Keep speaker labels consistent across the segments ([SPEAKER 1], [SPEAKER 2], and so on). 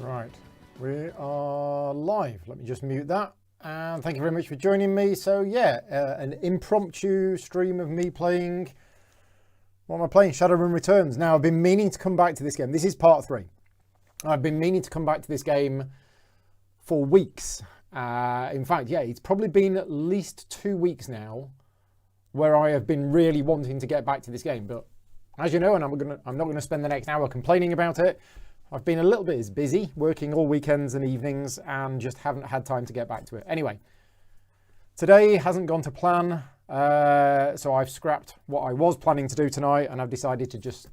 [SPEAKER 1] Right, we are live. Let me just mute that. And thank you very much for joining me. So yeah, an impromptu stream of me playing, what am I playing? Shadowrun Returns. Now I've been meaning to come back to this game. This is part 3. I've been meaning to come back to this game for weeks. In fact, yeah, it's probably been at least 2 weeks now where I have been really wanting to get back to this game. But as you know, and I'm not going to spend the next hour complaining about it. I've been a little bit busy working all weekends and evenings and just haven't had time to get back to it. Anyway, today hasn't gone to plan, so I've scrapped what I was planning to do tonight and I've decided to just,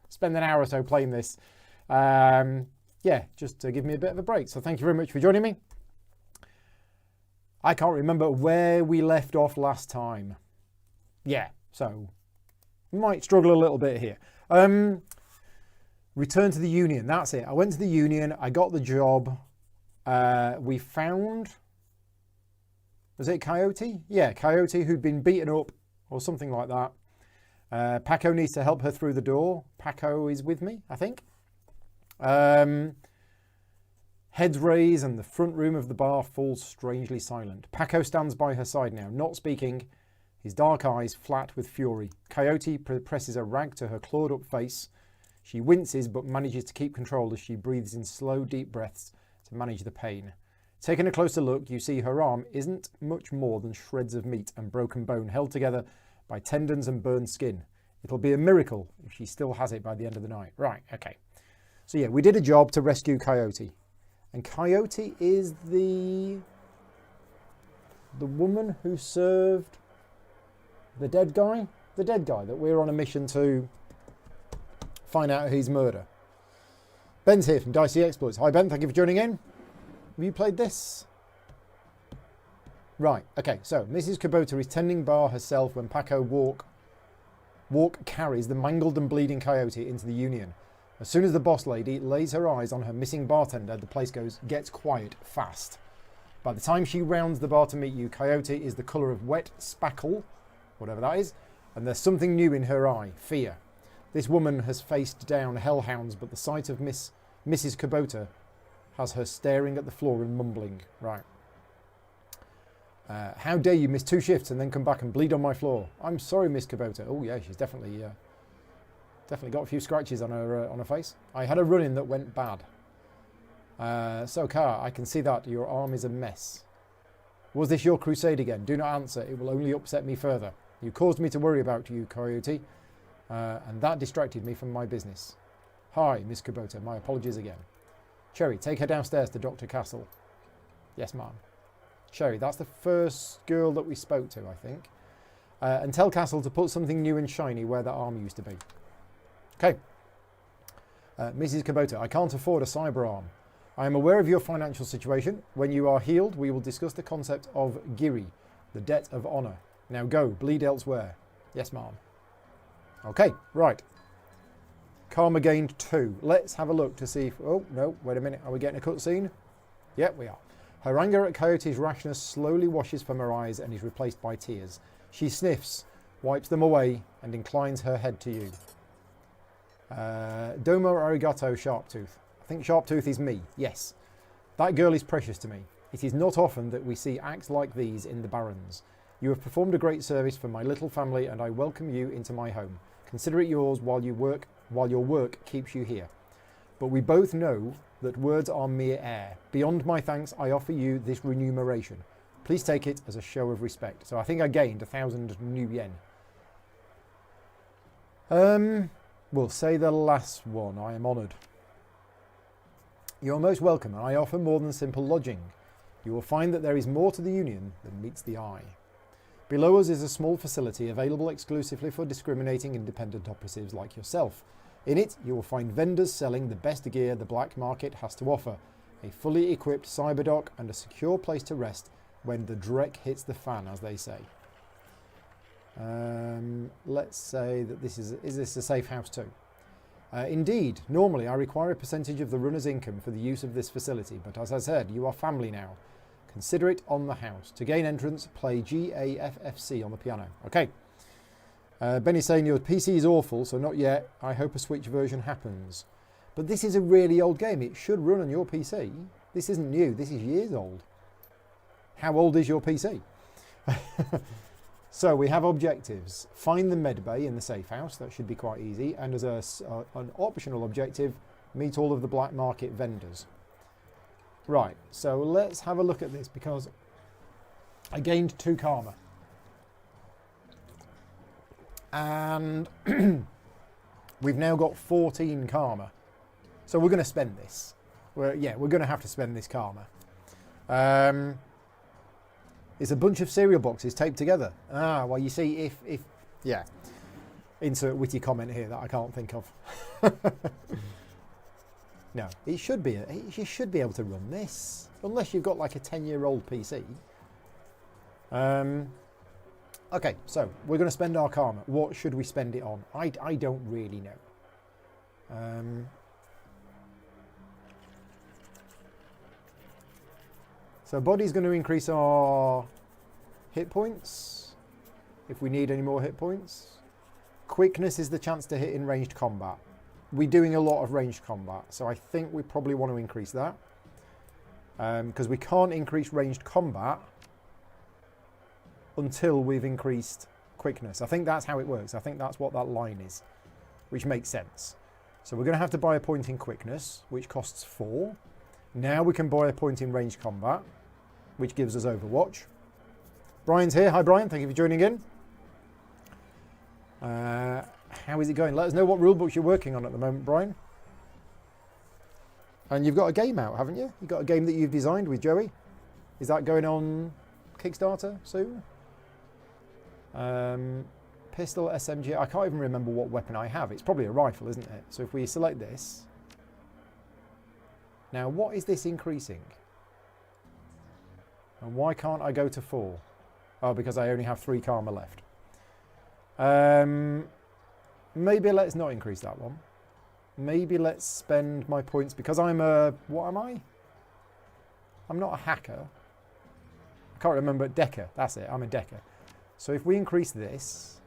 [SPEAKER 1] spend an hour or so playing this. Just to give me a bit of a break. So thank you very much for joining me. I can't remember where we left off last time. Yeah, so might struggle a little bit here. Return to the Union, that's it. I went to the Union, I got the job. We found, was it Coyote? Yeah, Coyote, who'd been beaten up or something like that. Paco needs to help her through the door. Paco is with me, I think. Heads raise and the front room of the bar falls strangely silent. Paco stands by her side now, not speaking, his dark eyes flat with fury. Coyote presses a rag to her clawed up face. She winces but manages to keep control as she breathes in slow, deep breaths to manage the pain. Taking a closer look, you see her arm isn't much more than shreds of meat and broken bone held together by tendons and burned skin. It'll be a miracle if she still has it by the end of the night. Right, okay. So yeah, we did a job to rescue Coyote. And Coyote is the woman who served the dead guy? The dead guy that we're on a mission to find out his murder. Ben's here from Dicey Exploits. Hi Ben, thank you for joining in. Have you played this? Right, okay, so Mrs. Kubota is tending bar herself when Paco Walk carries the mangled and bleeding Coyote into the Union. As soon as the boss lady lays her eyes on her missing bartender, the place gets quiet fast. By the time she rounds the bar to meet you, Coyote is the colour of wet spackle, whatever that is, and there's something new in her eye, fear. This woman has faced down hellhounds, but the sight of Mrs. Kubota has her staring at the floor and mumbling. Right. How dare you miss 2 shifts and then come back and bleed on my floor? I'm sorry, Miss Kubota. Oh yeah, she's definitely got a few scratches on her face. I had a run-in that went bad. So Car, I can see that your arm is a mess. Was this your crusade again? Do not answer. It will only upset me further. You caused me to worry about you, Coyote. And that distracted me from my business. Hi, Miss Kubota. My apologies again. Cherry, take her downstairs to Dr. Castle. Yes, ma'am. Cherry, that's the first girl that we spoke to, I think. And tell Castle to put something new and shiny where the arm used to be. Okay. Mrs. Kubota, I can't afford a cyber arm. I am aware of your financial situation. When you are healed, we will discuss the concept of Giri, the debt of honour. Now go, bleed elsewhere. Yes, ma'am. Okay, right. Karma gained 2. Let's have a look to see if... Oh, no, wait a minute. Are we getting a cutscene? Yep, we are. Her anger at Coyote's rashness slowly washes from her eyes and is replaced by tears. She sniffs, wipes them away, and inclines her head to you. Domo arigato, Sharptooth. I think Sharptooth is me, yes. That girl is precious to me. It is not often that we see acts like these in the Barrens. You have performed a great service for my little family and I welcome you into my home. Consider it yours while your work keeps you here. But we both know that words are mere air. Beyond my thanks, I offer you this remuneration. Please take it as a show of respect. So I think I gained 1,000 new yen. We'll say the last one. I am honoured. You are most welcome and I offer more than simple lodging. You will find that there is more to the Union than meets the eye. Below us is a small facility available exclusively for discriminating independent operatives like yourself. In it, you will find vendors selling the best gear the black market has to offer, a fully equipped cyberdock and a secure place to rest when the dreck hits the fan, as they say. Let's say that this is this a safe house too? Indeed, normally I require a percentage of the runner's income for the use of this facility, but as I said, you are family now. Consider it on the house. To gain entrance, play GAFFC on the piano. Okay. Benny's saying your PC is awful, so not yet. I hope a Switch version happens. But this is a really old game. It should run on your PC. This isn't new. This is years old. How old is your PC? So we have objectives. Find the med bay in the safe house. That should be quite easy. And as an optional objective, meet all of the black market vendors. Right, so let's have a look at this because I gained 2 karma. And we've now got 14 karma. So we're going to spend this. We're going to have to spend this karma. It's a bunch of cereal boxes taped together. Ah, well, you see, if yeah. Insert witty comment here that I can't think of. No, you should be able to run this. Unless you've got like a 10-year-old PC. Okay, so we're going to spend our karma. What should we spend it on? I don't really know. So body's going to increase our hit points, if we need any more hit points. Quickness is the chance to hit in ranged combat. We're doing a lot of ranged combat, so I think we probably want to increase that. Because we can't increase ranged combat until we've increased quickness. I think that's how it works. I think that's what that line is, which makes sense. So we're going to have to buy a point in quickness, which costs 4. Now we can buy a point in ranged combat, which gives us Overwatch. Brian's here. Hi, Brian. Thank you for joining in. How is it going? Let us know what rulebooks you're working on at the moment, Brian. And you've got a game out, haven't you? You've got a game that you've designed with Joey. Is that going on Kickstarter soon? Pistol, SMG. I can't even remember what weapon I have. It's probably a rifle, isn't it? So if we select this. Now, what is this increasing? And why can't I go to 4? Oh, because I only have 3 karma left. Maybe let's not increase that one. Maybe let's spend my points because I'm a... What am I? I'm not a hacker. I can't remember. Decker. That's it. I'm a decker. So if we increase this...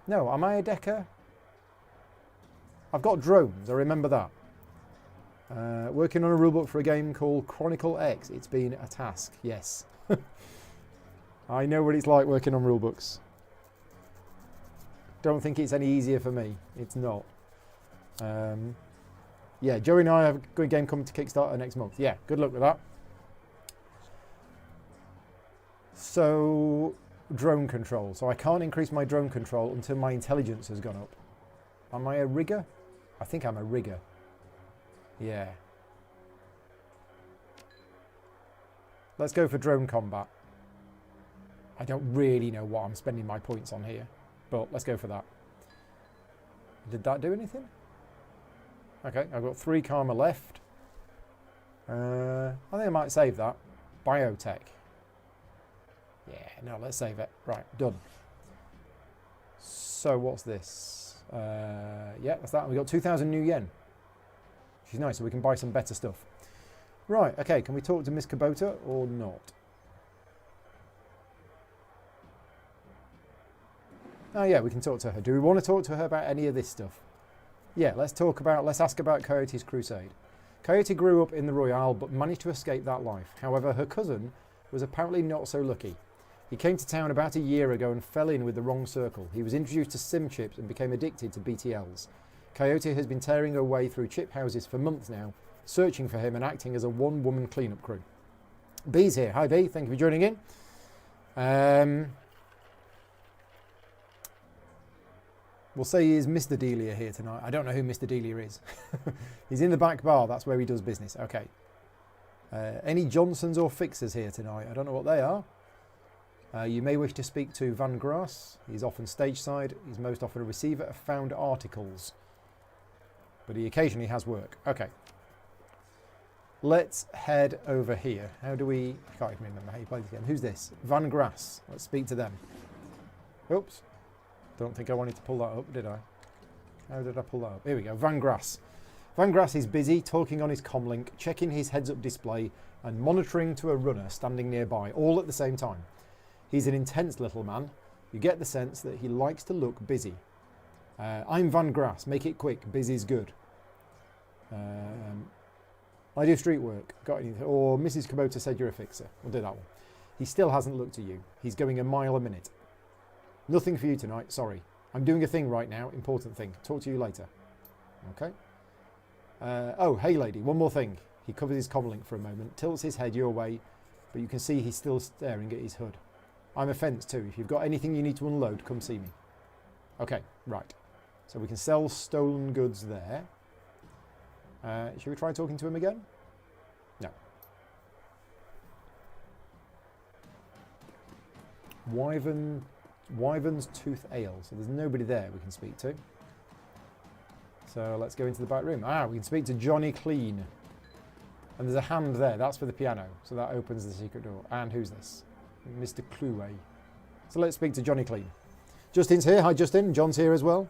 [SPEAKER 1] No, am I a decker? I've got drones. I remember that. Working on a rulebook for a game called Chronicle X. It's been a task, yes. I know what it's like working on rulebooks. Don't think it's any easier for me. It's not. Yeah, Joey and I have a good game coming to Kickstarter next month. Yeah, good luck with that. So, drone control. So I can't increase my drone control until my intelligence has gone up. Am I a rigger? I think I'm a rigger. Yeah. Let's go for drone combat. I don't really know what I'm spending my points on here, but let's go for that. Did that do anything? Okay, I've got 3 karma left. I think I might save that. Biotech. Yeah, no, let's save it. Right, done. So what's this? Yeah, that's that. We got 2,000 new yen. Which is nice, so we can buy some better stuff. Right, okay, can we talk to Miss Kubota or not? Oh yeah, we can talk to her. Do we want to talk to her about any of this stuff? Yeah, let's ask about Coyote's crusade. Coyote grew up in the Royale but managed to escape that life. However, her cousin was apparently not so lucky. He came to town about a year ago and fell in with the wrong circle. He was introduced to sim chips and became addicted to BTLs. Coyote has been tearing her way through chip houses for months now, searching for him and acting as a one-woman cleanup crew. B's here. Hi B, thank you for joining in. We'll say is Mr. Delia here tonight. I don't know who Mr. Delia is. He's in the back bar. That's where he does business. Okay. Any Johnsons or Fixers here tonight? I don't know what they are. You may wish to speak to Van Grass. He's often stage side. He's most often a receiver of found articles. But he occasionally has work. Okay. Let's head over here. How do we... I can't even remember how you play this game. Who's this? Van Grass. Let's speak to them. Oops. Don't think I wanted to pull that up, did I? How did I pull that up? Here we go. Van Grass. Van Grass is busy talking on his comlink, checking his heads-up display and monitoring to a runner standing nearby, all at the same time. He's an intense little man. You get the sense that he likes to look busy. I'm Van Grass. Make it quick. Busy's good. I do street work. Got anything? Or Mrs. Kubota said you're a fixer. We'll do that one. He still hasn't looked at you. He's going a mile a minute. Nothing for you tonight. Sorry. I'm doing a thing right now. Important thing. Talk to you later. Okay. Oh, hey lady. One more thing. He covers his comlink for a moment, tilts his head your way, but you can see he's still staring at his hood. I'm a fence too. If you've got anything you need to unload, come see me. Okay, right. So we can sell stolen goods there. Should we try talking to him again? No. Wyvern's Tooth Ale. So there's nobody there we can speak to. So let's go into the back room. We can speak to Johnny Clean. And there's a hand there. That's for the piano. So that opens the secret door. And who's this? Mr. Cluey. So let's speak to Johnny Clean. Justin's here. Hi, Justin. John's here as well.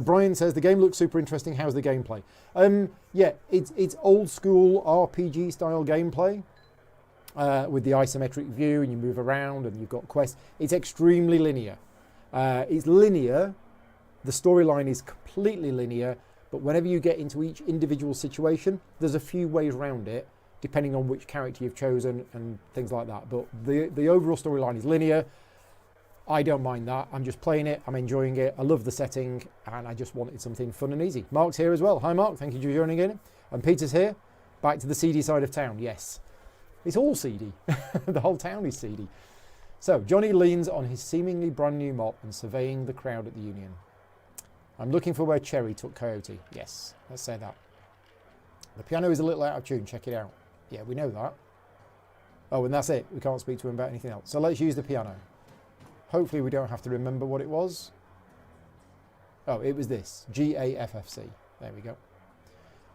[SPEAKER 1] Brian says the game looks super interesting. How's the gameplay? Yeah, it's old school RPG style gameplay with the isometric view, and you move around and you've got quests. It's extremely linear. It's linear. The storyline is completely linear, but whenever you get into each individual situation, there's a few ways around it, depending on which character you've chosen and things like that. But the overall storyline is linear. I don't mind that. I'm just playing it. I'm enjoying it. I love the setting, and I just wanted something fun and easy. Mark's here as well. Hi, Mark. Thank you for joining in. And Peter's here. Back to the seedy side of town. Yes. It's all seedy. The whole town is seedy. So, Johnny leans on his seemingly brand new mop and surveying the crowd at the Union. I'm looking for where Cherry took Coyote. Yes, let's say that. The piano is a little out of tune. Check it out. Yeah, we know that. Oh, and that's it. We can't speak to him about anything else. So let's use the piano. Hopefully we don't have to remember what it was. Oh, it was this. G-A-F-F-C. There we go.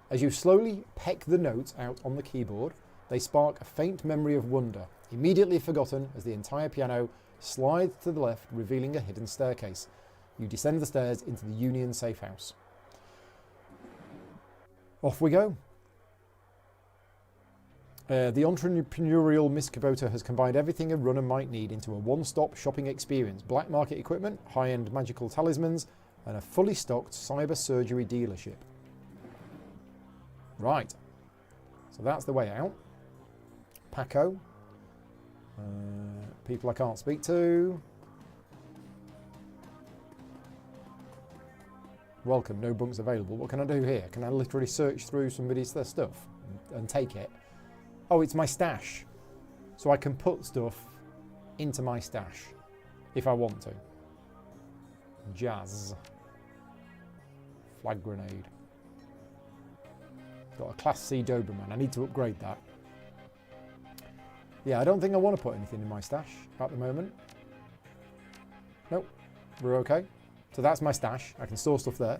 [SPEAKER 1] As you slowly peck the notes out on the keyboard, they spark a faint memory of wonder, immediately forgotten as the entire piano slides to the left, revealing a hidden staircase. You descend the stairs into the Union safe house. Off we go. The entrepreneurial Miss Kubota has combined everything a runner might need into a one-stop shopping experience. Black market equipment, high-end magical talismans, and a fully stocked cyber surgery dealership. Right. So that's the way out. Paco. People I can't speak to. Welcome, no bunks available. What can I do here? Can I literally search through somebody's stuff and take it? Oh, it's my stash. So I can put stuff into my stash if I want to. Jazz. Flag grenade. Got a Class C Doberman. I need to upgrade that. Yeah, I don't think I want to put anything in my stash at the moment. Nope, we're okay. So that's my stash. I can store stuff there.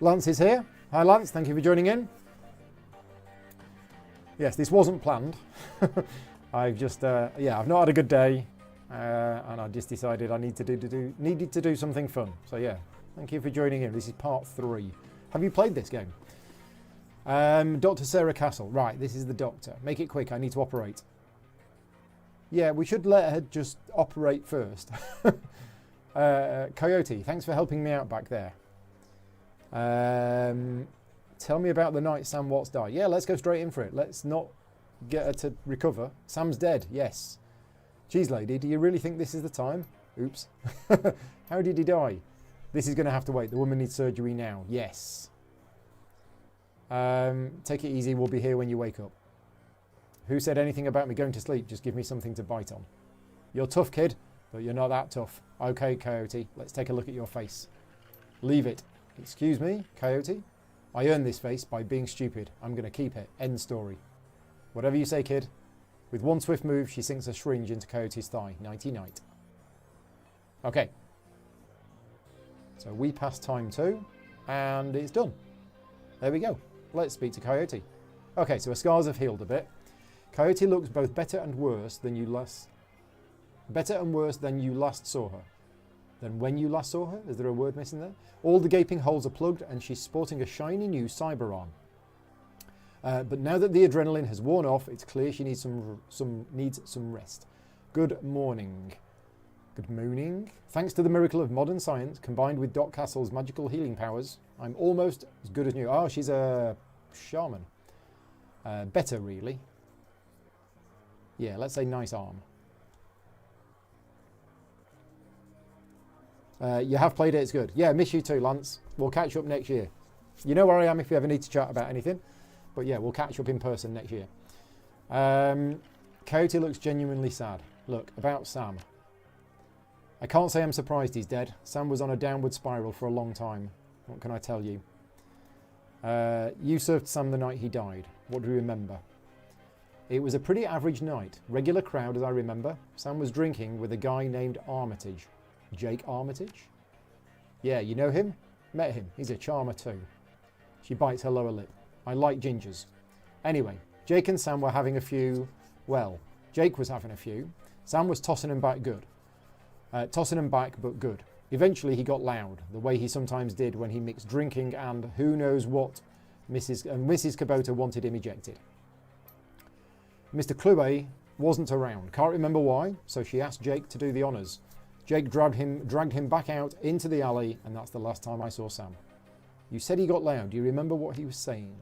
[SPEAKER 1] Lance is here. Hi Lance, thank you for joining in. Yes, this wasn't planned. I've just, I've not had a good day, and I just decided I needed to do something fun. So yeah, thank you for joining in. This is part 3. Have you played this game? Dr. Sarah Castle. Right, this is the doctor. Make it quick. I need to operate. Yeah, we should let her just operate first. Coyote, thanks for helping me out back there. Tell me about the night Sam Watts died. Yeah, let's go straight in for it. Let's not get her to recover. Sam's dead, yes. Geez, lady, do you really think this is the time? Oops. How did he die? This is going to have to wait. The woman needs surgery now. Yes. Take it easy. We'll be here when you wake up. Who said anything about me going to sleep? Just give me something to bite on. You're tough, kid, but you're not that tough. Okay, Coyote, let's take a look at your face. Leave it. Excuse me, Coyote? I earned this face by being stupid. I'm going to keep it. End story. Whatever you say, kid. With one swift move, she sinks a syringe into Coyote's thigh. Nighty-night. Okay. So we pass time 2, and it's done. There we go. Let's speak to Coyote. Okay, so her scars have healed a bit. Coyote looks both better and worse than you last saw her. Then when you last saw her? Is there a word missing there? All the gaping holes are plugged and she's sporting a shiny new cyber arm. But now that the adrenaline has worn off, it's clear she needs some rest. Good morning. Good morning. Thanks to the miracle of modern science, combined with Doc Castle's magical healing powers, I'm almost as good as new. Oh, she's a shaman. Better, really. Yeah, let's say nice arm. You have played it, it's good. Yeah, miss you too, Lance. We'll catch up next year. You know where I am if you ever need to chat about anything. But yeah, we'll catch up in person next year. Coyote looks genuinely sad. Look, about Sam. I can't say I'm surprised he's dead. Sam was on a downward spiral for a long time. What can I tell you? You served Sam the night he died. What do you remember? It was a pretty average night. Regular crowd as I remember. Sam was drinking with a guy named Armitage. Jake Armitage? Yeah, you know him? Met him. He's a charmer too. She bites her lower lip. I like gingers. Anyway, Jake and Sam were having a few. Well, Jake was having a few. Sam was tossing him back good. Tossing him back, but good. Eventually he got loud, the way he sometimes did when he mixed drinking and who knows what. Mrs. Kubota wanted him ejected. Mr. Clue wasn't around. Can't remember why, so she asked Jake to do the honours. Jake dragged him back out into the alley, and that's the last time I saw Sam. You said he got loud. Do you remember what he was saying?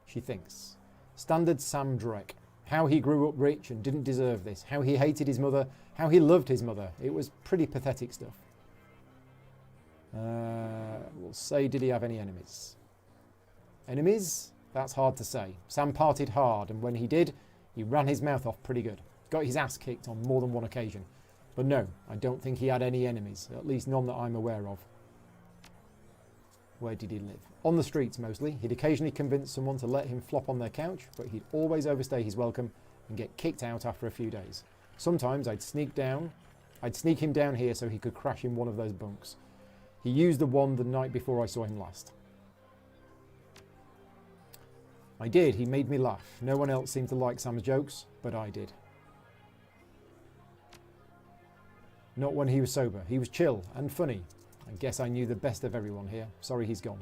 [SPEAKER 1] She thinks. Standard Sam Drek. How he grew up rich and didn't deserve this. How he hated his mother. How he loved his mother. It was pretty pathetic stuff. We'll say, did he have any enemies? Enemies? That's hard to say. Sam partied hard, and when he did, he ran his mouth off pretty good. Got his ass kicked on more than one occasion. But no, I don't think he had any enemies. At least none that I'm aware of. Where did he live? On the streets, mostly. He'd occasionally convince someone to let him flop on their couch, but he'd always overstay his welcome and get kicked out after a few days. Sometimes I'd sneak him down here so he could crash in one of those bunks. He used the one the night before I saw him last. I did. He made me laugh. No one else seemed to like Sam's jokes, but I did. Not when he was sober. He was chill and funny. I guess I knew the best of everyone here. Sorry he's gone.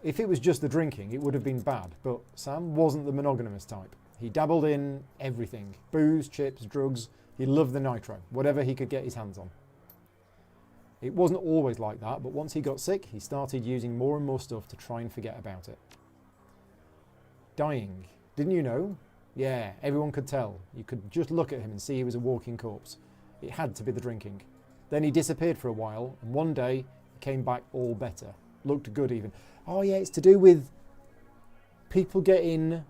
[SPEAKER 1] If it was just the drinking, it would have been bad, but Sam wasn't the monogamous type. He dabbled in everything. Booze, chips, drugs. He loved the nitro, whatever he could get his hands on. It wasn't always like that, but once he got sick, he started using more and more stuff to try and forget about it. Dying. Didn't you know? Yeah, everyone could tell. You could just look at him and see he was a walking corpse. It had to be the drinking. Then he disappeared for a while, and one day he came back all better. Looked good even. Oh yeah, it's to do with people getting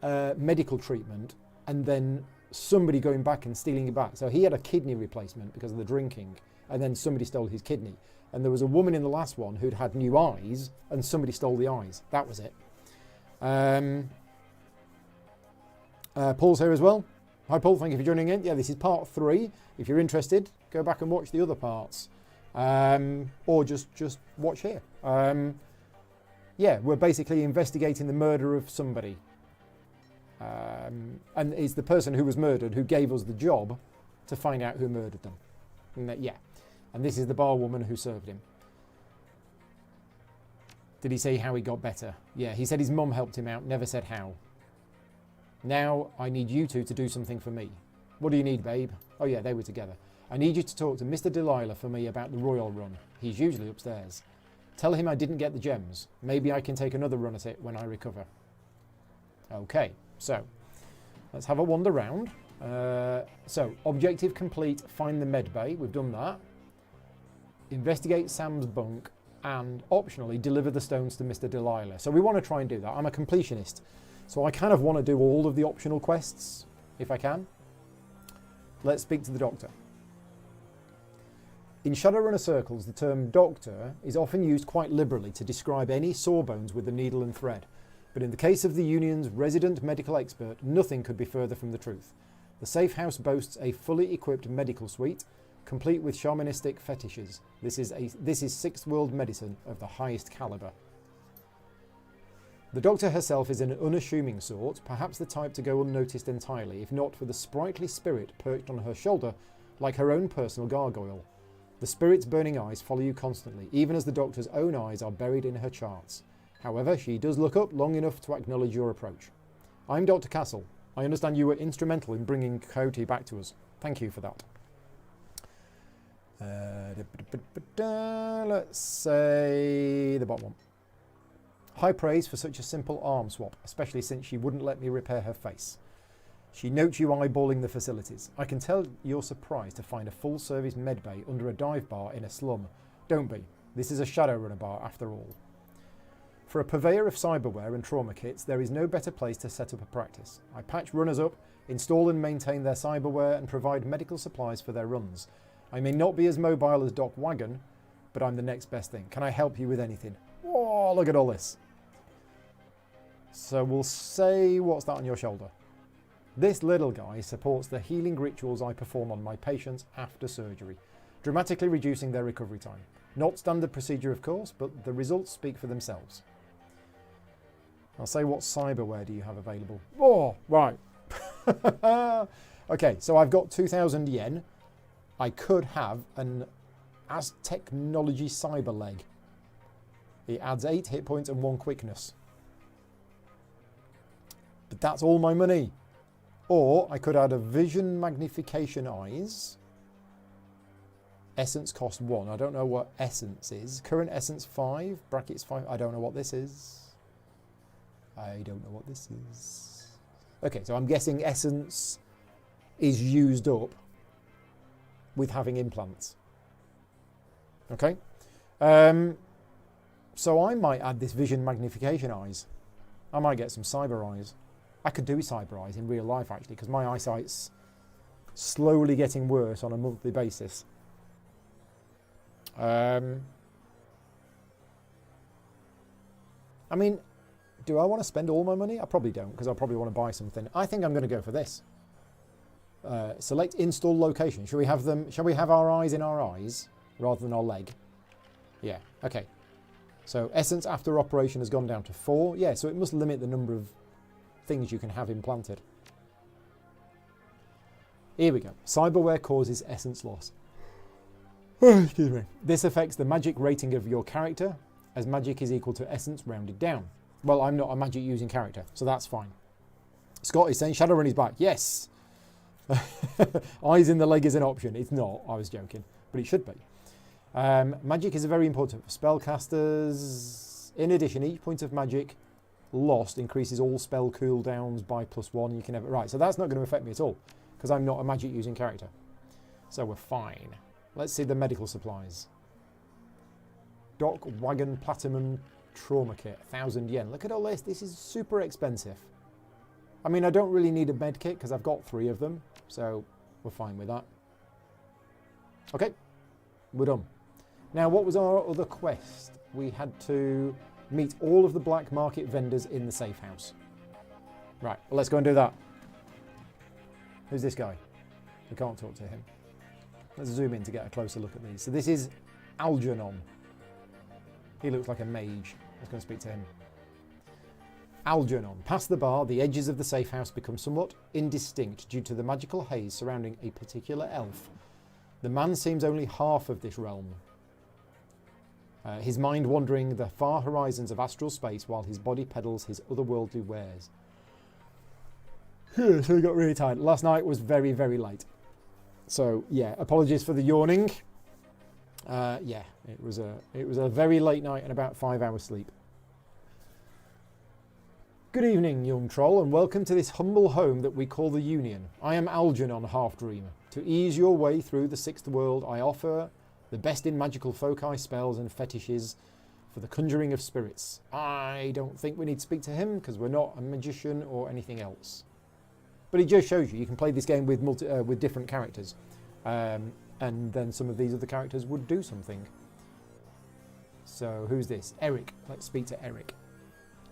[SPEAKER 1] medical treatment and then somebody going back and stealing it back. So he had a kidney replacement because of the drinking, and then somebody stole his kidney. And there was a woman in the last one who'd had new eyes, and somebody stole the eyes. That was it. Paul's here as well. Hi Paul, thank you for joining in. Yeah, this is part 3. If you're interested, go back and watch the other parts. Or just watch here. Yeah, we're basically investigating the murder of somebody. And it's the person who was murdered who gave us the job to find out who murdered them. And this is the bar woman who served him. Did he say how he got better? Yeah, he said his mum helped him out, never said how. Now I need you two to do something for me. What do you need, babe? Oh yeah, they were together. I need you to talk to Mr. Delilah for me about the Royal Run. He's usually upstairs. Tell him I didn't get the gems. Maybe I can take another run at it when I recover. Okay, so let's have a wander round. So objective complete, find the med bay. We've done that. Investigate Sam's bunk and optionally deliver the stones to Mr. Delilah. So we want to try and do that. I'm a completionist, so I kind of want to do all of the optional quests if I can. Let's speak to the doctor. In Shadowrunner circles, the term doctor is often used quite liberally to describe any sawbones with the needle and thread. But in the case of the Union's resident medical expert, nothing could be further from the truth. The safe house boasts a fully equipped medical suite, complete with shamanistic fetishes. This is Sixth World medicine of the highest caliber. The doctor herself is an unassuming sort, perhaps the type to go unnoticed entirely, if not for the sprightly spirit perched on her shoulder like her own personal gargoyle. The spirit's burning eyes follow you constantly, even as the doctor's own eyes are buried in her charts. However, she does look up long enough to acknowledge your approach. I'm Dr. Castle. I understand you were instrumental in bringing Coyote back to us. Thank you for that. Let's say the bottom one. High praise for such a simple arm swap, especially since she wouldn't let me repair her face. She notes you eyeballing the facilities. I can tell you're surprised to find a full-service medbay under a dive bar in a slum. Don't be. This is a Shadowrunner bar after all. For a purveyor of cyberware and trauma kits, there is no better place to set up a practice. I patch runners up, install and maintain their cyberware, and provide medical supplies for their runs. I may not be as mobile as Doc Wagon, but I'm the next best thing. Can I help you with anything? Oh, look at all this. So we'll say, what's that on your shoulder? This little guy supports the healing rituals I perform on my patients after surgery, dramatically reducing their recovery time. Not standard procedure, of course, but the results speak for themselves. I'll say, what cyberware do you have available? Oh, right. Okay, so I've got 2,000 yen. I could have an Aztechnology cyber leg. It adds 8 hit points and 1 quickness. But that's all my money. Or I could add a vision magnification eyes. Essence cost 1. I don't know what essence is. Current essence 5, brackets 5. I don't know what this is. I don't know what this is. Okay, so I'm guessing essence is used up with having implants. Okay. So I might add this vision magnification eyes. I might get some cyber eyes. I could do cyber eyes in real life, actually, because my eyesight's slowly getting worse on a monthly basis. I mean, do I want to spend all my money? I probably don't, because I probably want to buy something. I think I'm going to go for this. Select install location. Shall we have them? Shall we have our eyes in our eyes rather than our leg? Yeah. Okay. So essence after operation has gone down to 4. Yeah. So it must limit the number of things you can have implanted. Here we go. Cyberware causes essence loss. Excuse me. This affects the magic rating of your character, as magic is equal to essence rounded down. Well, I'm not a magic using character, so that's fine. Scott is saying Shadowrun is back. Yes. Eyes in the leg is an option. It's not. I was joking, but it should be. Magic is very important for spellcasters. In addition, each point of magic lost increases all spell cooldowns by +1. You can have it right. So that's not going to affect me at all because I'm not a magic using character. So we're fine. Let's see the medical supplies. Doc Wagon Platinum Trauma Kit, 1,000 yen. Look at all this. This is super expensive. I mean, I don't really need a med kit because I've got 3 of them. So we're fine with that. Okay, we're done. Now, what was our other quest? We had to meet all of the black market vendors in the safe house. Right, well, let's go and do that. Who's this guy? We can't talk to him. Let's zoom in to get a closer look at these. So this is Algernon. He looks like a mage. Let's go and speak to him. Algernon. Past the bar, the edges of the safe house become somewhat indistinct due to the magical haze surrounding a particular elf. The man seems only half of this realm. His mind wandering the far horizons of astral space while his body peddles his otherworldly wares. So he got really tired. Last night was very, very late. So yeah, apologies for the yawning. Yeah, it was a very late night and about 5 hours sleep. Good evening, young troll, and welcome to this humble home that we call the Union. I am Algernon Half-Dream. To ease your way through the 6th world, I offer the best in magical foci, spells and fetishes for the conjuring of spirits. I don't think we need to speak to him because we're not a magician or anything else. But it just shows you can play this game with different characters. And then some of these other characters would do something. So who's this? Eric. Let's speak to Eric.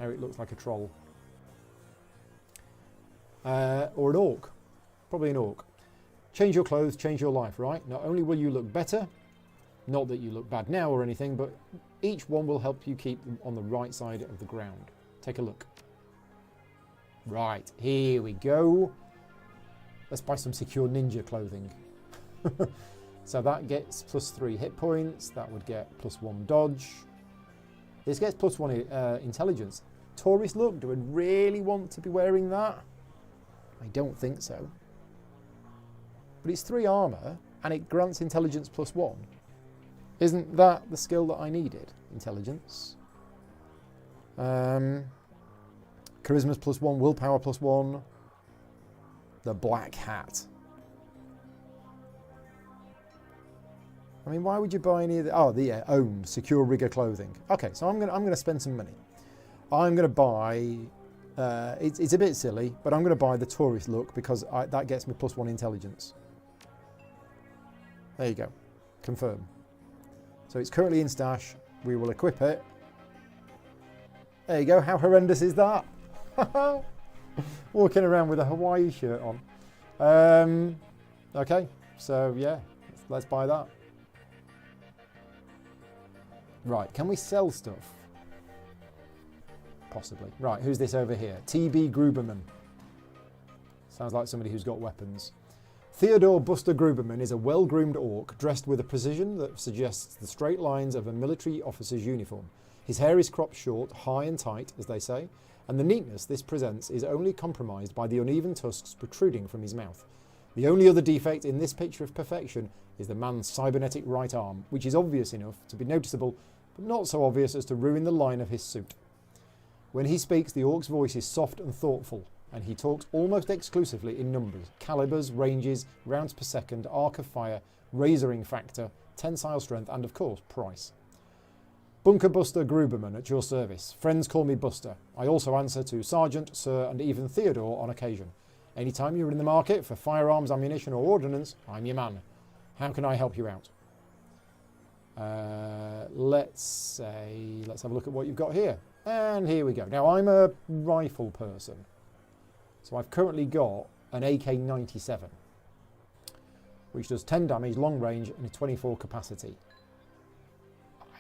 [SPEAKER 1] Eric looks like a troll. Or an orc. Probably an orc. Change your clothes, change your life, right? Not only will you look better, not that you look bad now or anything, but each one will help you keep them on the right side of the ground. Take a look. Right, here we go. Let's buy some secure ninja clothing. So that gets +3 hit points. That would get +1 dodge. This gets +1 intelligence. Tourist look, do I really want to be wearing that? I don't think so. but it's 3 armour and it grants intelligence +1. Isn't that the skill that I needed? Intelligence. Charisma's +1, willpower +1. The black hat. I mean, why would you buy any of the... Oh, the OHM, secure rigger clothing. Okay, so I'm gonna spend some money. I'm gonna buy... it's a bit silly, but I'm gonna buy the tourist look because that gets me +1 intelligence. There you go. Confirm. So it's currently in stash. We will equip it. There you go. How horrendous is that? Walking around with a Hawaii shirt on. Okay, so yeah, let's buy that. Right, can we sell stuff? Possibly. Right, who's this over here? TB Gruberman. Sounds like somebody who's got weapons. Theodore Buster Gruberman is a well-groomed orc dressed with a precision that suggests the straight lines of a military officer's uniform. His hair is cropped short, high and tight, as they say, and the neatness this presents is only compromised by the uneven tusks protruding from his mouth. The only other defect in this picture of perfection is the man's cybernetic right arm, which is obvious enough to be noticeable, but not so obvious as to ruin the line of his suit. When he speaks, the orc's voice is soft and thoughtful, and he talks almost exclusively in numbers, calibers, ranges, rounds per second, arc of fire, razoring factor, tensile strength, and of course, price. Bunker Buster Gruberman at your service. Friends call me Buster. I also answer to Sergeant, Sir, and even Theodore on occasion. Anytime you're in the market for firearms, ammunition, or ordnance, I'm your man. How can I help you out? Let's have a look at what you've got here. And here we go. Now, I'm a rifle person. So I've currently got an AK-97, which does 10 damage, long range, and a 24 capacity.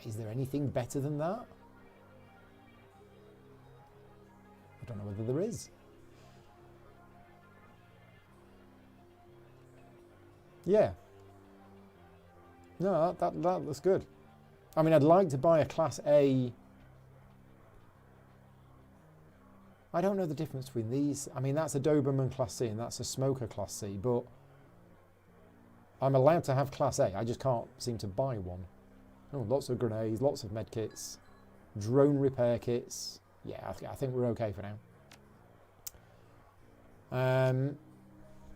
[SPEAKER 1] Is there anything better than that? I don't know whether there is. Yeah. No, that looks good. I mean, I'd like to buy a Class A. I don't know the difference between these. I mean, that's a Doberman Class C and that's a Smoker Class C, but I'm allowed to have Class A. I just can't seem to buy one. Oh, lots of grenades, lots of medkits, drone repair kits. Yeah, I think we're okay for now.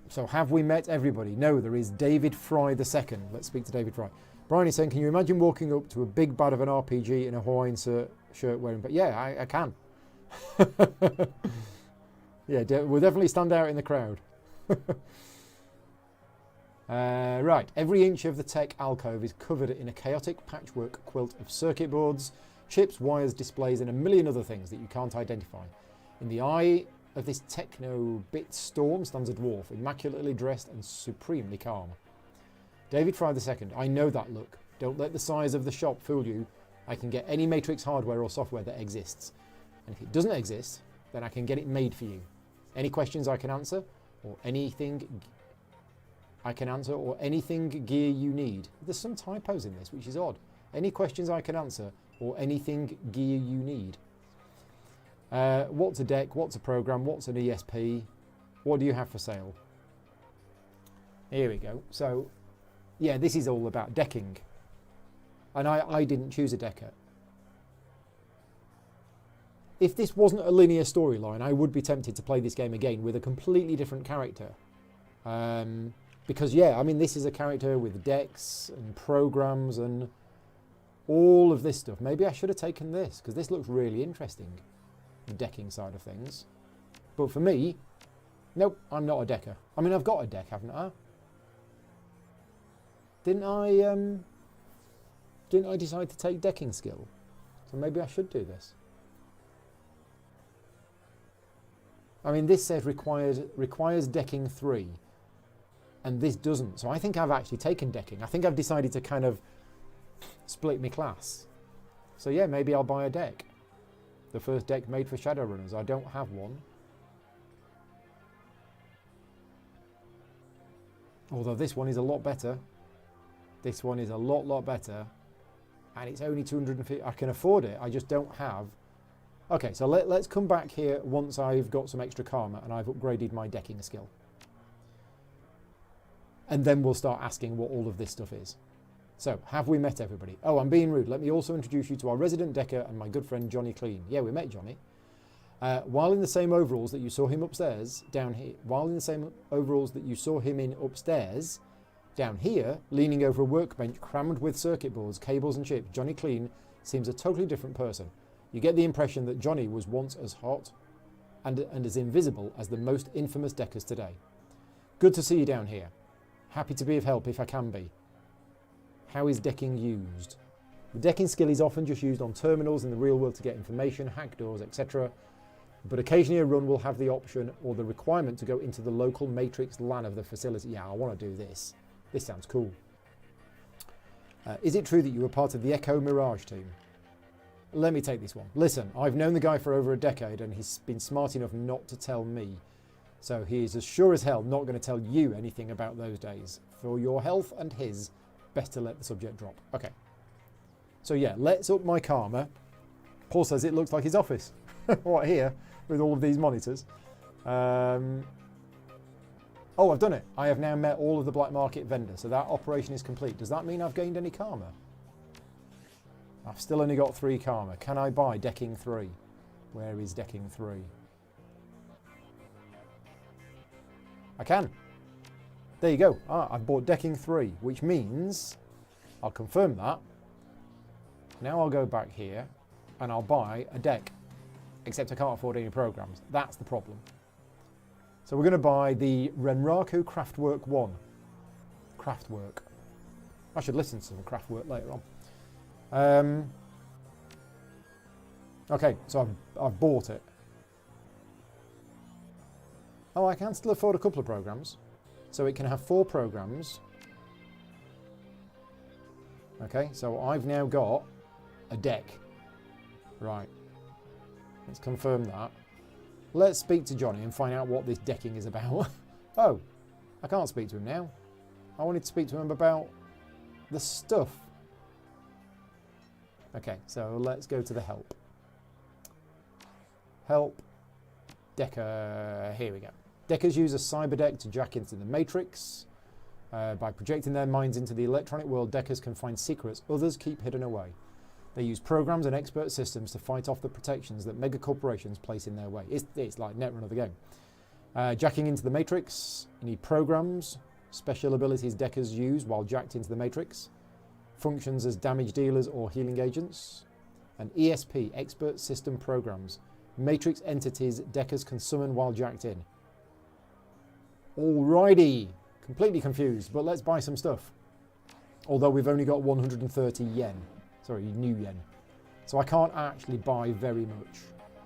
[SPEAKER 1] So have we met everybody? No, there is David Fry II. Let's speak to David Fry. Brian is saying, can you imagine walking up to a big bad of an RPG in a Hawaiian shirt wearing... But yeah, I can. Yeah, we'll definitely stand out in the crowd. Right, every inch of the tech alcove is covered in a chaotic patchwork quilt of circuit boards, chips, wires, displays, and a million other things that you can't identify. In the eye of this techno-bit storm stands a dwarf, immaculately dressed and supremely calm. David Fry II, I know that look. Don't let the size of the shop fool you. I can get any Matrix hardware or software that exists. And if it doesn't exist, then I can get it made for you. Any questions I can answer, or anything gear you need. There's some typos in this, which is odd. Any questions I can answer, or anything gear you need. What's a deck? What's a program? What's an ESP? What do you have for sale? Here we go. So, yeah, this is all about decking. And I didn't choose a decker. If this wasn't a linear storyline, I would be tempted to play this game again with a completely different character. Because, yeah, I mean, this is a character with decks and programs and all of this stuff. Maybe I should have taken this, because this looks really interesting, the decking side of things. But for me, nope, I'm not a decker. I mean, I've got a deck, haven't I? Didn't I decide to take decking skill? So maybe I should do this. I mean, this says requires decking 3. And this doesn't. So I think I've actually taken decking. I think I've decided to kind of split my class. So yeah, maybe I'll buy a deck. The first deck made for Shadowrunners. I don't have one. Although this one is a lot better. This one is a lot better. And it's only 250. I can afford it. I just don't have. Okay, so let's come back here once I've got some extra karma and I've upgraded my decking skill. And then we'll start asking what all of this stuff is. So, have we met everybody? Oh, I'm being rude. Let me also introduce you to our resident decker and my good friend Johnny Clean. Yeah, we met Johnny. While in the same overalls that you saw him upstairs, down here, while in the same overalls that you saw him in upstairs, down here, leaning over a workbench crammed with circuit boards, cables and chips, Johnny Clean seems a totally different person. You get the impression that Johnny was once as hot and as invisible as the most infamous deckers today. Good to see you down here. Happy to be of help if I can be. How is decking used? The decking skill is often just used on terminals in the real world to get information, hack doors, etc. But occasionally a run will have the option or the requirement to go into the local matrix LAN of the facility. Yeah, I want to do this. This sounds cool. Is it true that you were part of the Echo Mirage team? Let me take this one. Listen, I've known the guy for over a decade and he's been smart enough not to tell me. So he is as sure as hell not going to tell you anything about those days. For your health and his, best to let the subject drop. Okay. So yeah, let's up my karma. Paul says it looks like his office. What, here? With all of these monitors. Oh, I've done it. I have now met all of the black market vendors. So that operation is complete. Does that mean I've gained any karma? I've still only got 3 karma. Can I buy decking 3? Where is decking 3? I can. There you go. I've bought decking 3, which means I'll confirm that. Now I'll go back here and I'll buy a deck. Except I can't afford any programs. That's the problem. So we're going to buy the Renraku Craftwork 1. Craftwork. I should listen to some Craftwork later on. Okay, so I've bought it. Oh, I can still afford a couple of programs. So it can have 4 programs. Okay, so I've now got a deck. Right. Let's confirm that. Let's speak to Johnny and find out what this decking is about. Oh, I can't speak to him now. I wanted to speak to him about the stuff. Okay, so let's go to the help. Help. Decker. Here we go. Deckers use a cyber deck to jack into the matrix. By projecting their minds into the electronic world, deckers can find secrets others keep hidden away. They use programs and expert systems to fight off the protections that mega corporations place in their way. It's like Netrun of the game. Jacking into the matrix. You need programs. Special abilities deckers use while jacked into the matrix. Functions as damage dealers or healing agents. And ESP, expert system programs. Matrix entities deckers can summon while jacked in. Alrighty. Completely confused, but let's buy some stuff. Although we've only got 130 yen. Sorry, new yen. So I can't actually buy very much.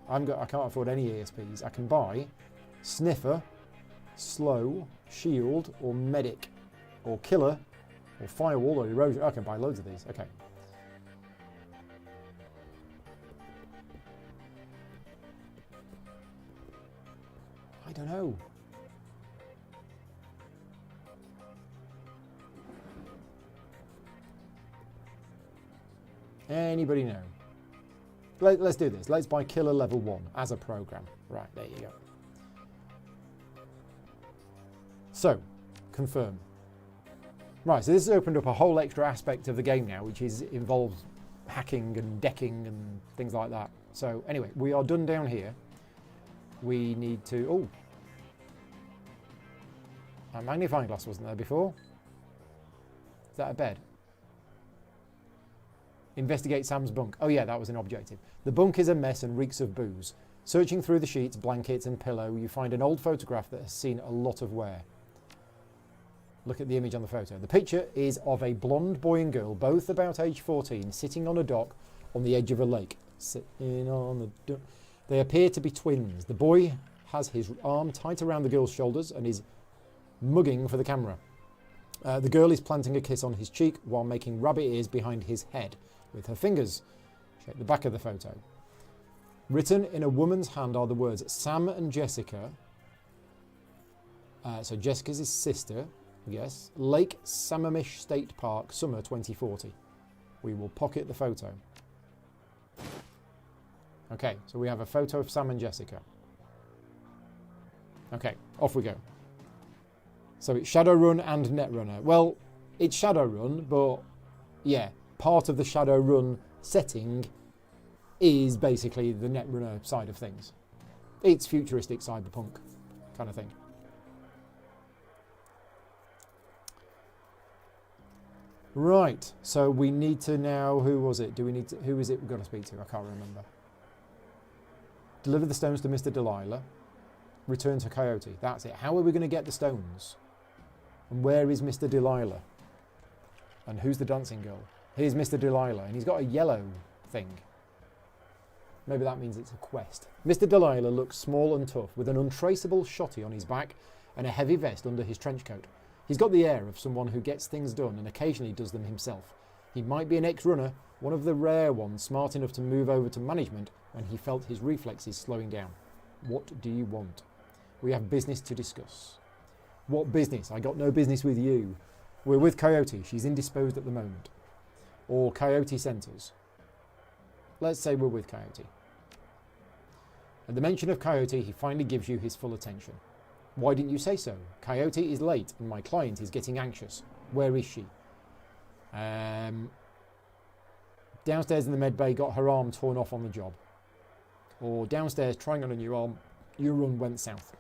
[SPEAKER 1] I can't afford any ESPs. I can buy Sniffer, Slow, Shield, or Medic, or Killer, or Firewall, or Erosion. I can buy loads of these. Okay. I don't know. Anybody know? Let's do this. Let's buy Killer Level 1 as a program. Right, there you go. So, confirm. Right, so this has opened up a whole extra aspect of the game now, which involves hacking and decking and things like that. So, anyway, we are done down here. We need to... Oh! A magnifying glass wasn't there before. Is that a bed? Investigate Sam's bunk. Oh yeah, that was an objective. The bunk is a mess and reeks of booze. Searching through the sheets, blankets and pillow, you find an old photograph that has seen a lot of wear. Look at the image on the photo. The picture is of a blonde boy and girl, both about age 14, sitting on a dock on the edge of a lake. Sitting on the dock. They appear to be twins. The boy has his arm tight around the girl's shoulders and is mugging for the camera. The girl is planting a kiss on his cheek while making rabbit ears behind his head with her fingers. Check the back of the photo. Written in a woman's hand are the words Sam and Jessica. So Jessica's his sister, yes. Lake Sammamish State Park, summer 2040. We will pocket the photo. Okay, so we have a photo of Sam and Jessica. Okay, off we go. So it's Shadowrun and Netrunner. Well, it's Shadowrun, but yeah, part of the Shadowrun setting is basically the Netrunner side of things. It's futuristic cyberpunk kind of thing. Right, so we need to now, who was it? Who is it we've got to speak to? I can't remember. Deliver the stones to Mr. Delilah. Return to Coyote. That's it. How are we going to get the stones? And where is Mr. Delilah? And who's the dancing girl? Here's Mr. Delilah, and he's got a yellow thing. Maybe that means it's a quest. Mr. Delilah looks small and tough, with an untraceable shotty on his back and a heavy vest under his trench coat. He's got the air of someone who gets things done and occasionally does them himself. He might be an ex-runner, one of the rare ones smart enough to move over to management when he felt his reflexes slowing down. What do you want? We have business to discuss. What business? I got no business with you. We're with Coyote. She's indisposed at the moment. Or Coyote sent us. Let's say we're with Coyote. At the mention of Coyote, he finally gives you his full attention. Why didn't you say so? Coyote is late and my client is getting anxious. Where is she? Downstairs in the med bay, got her arm torn off on the job. Or downstairs trying on a new arm, your run went south.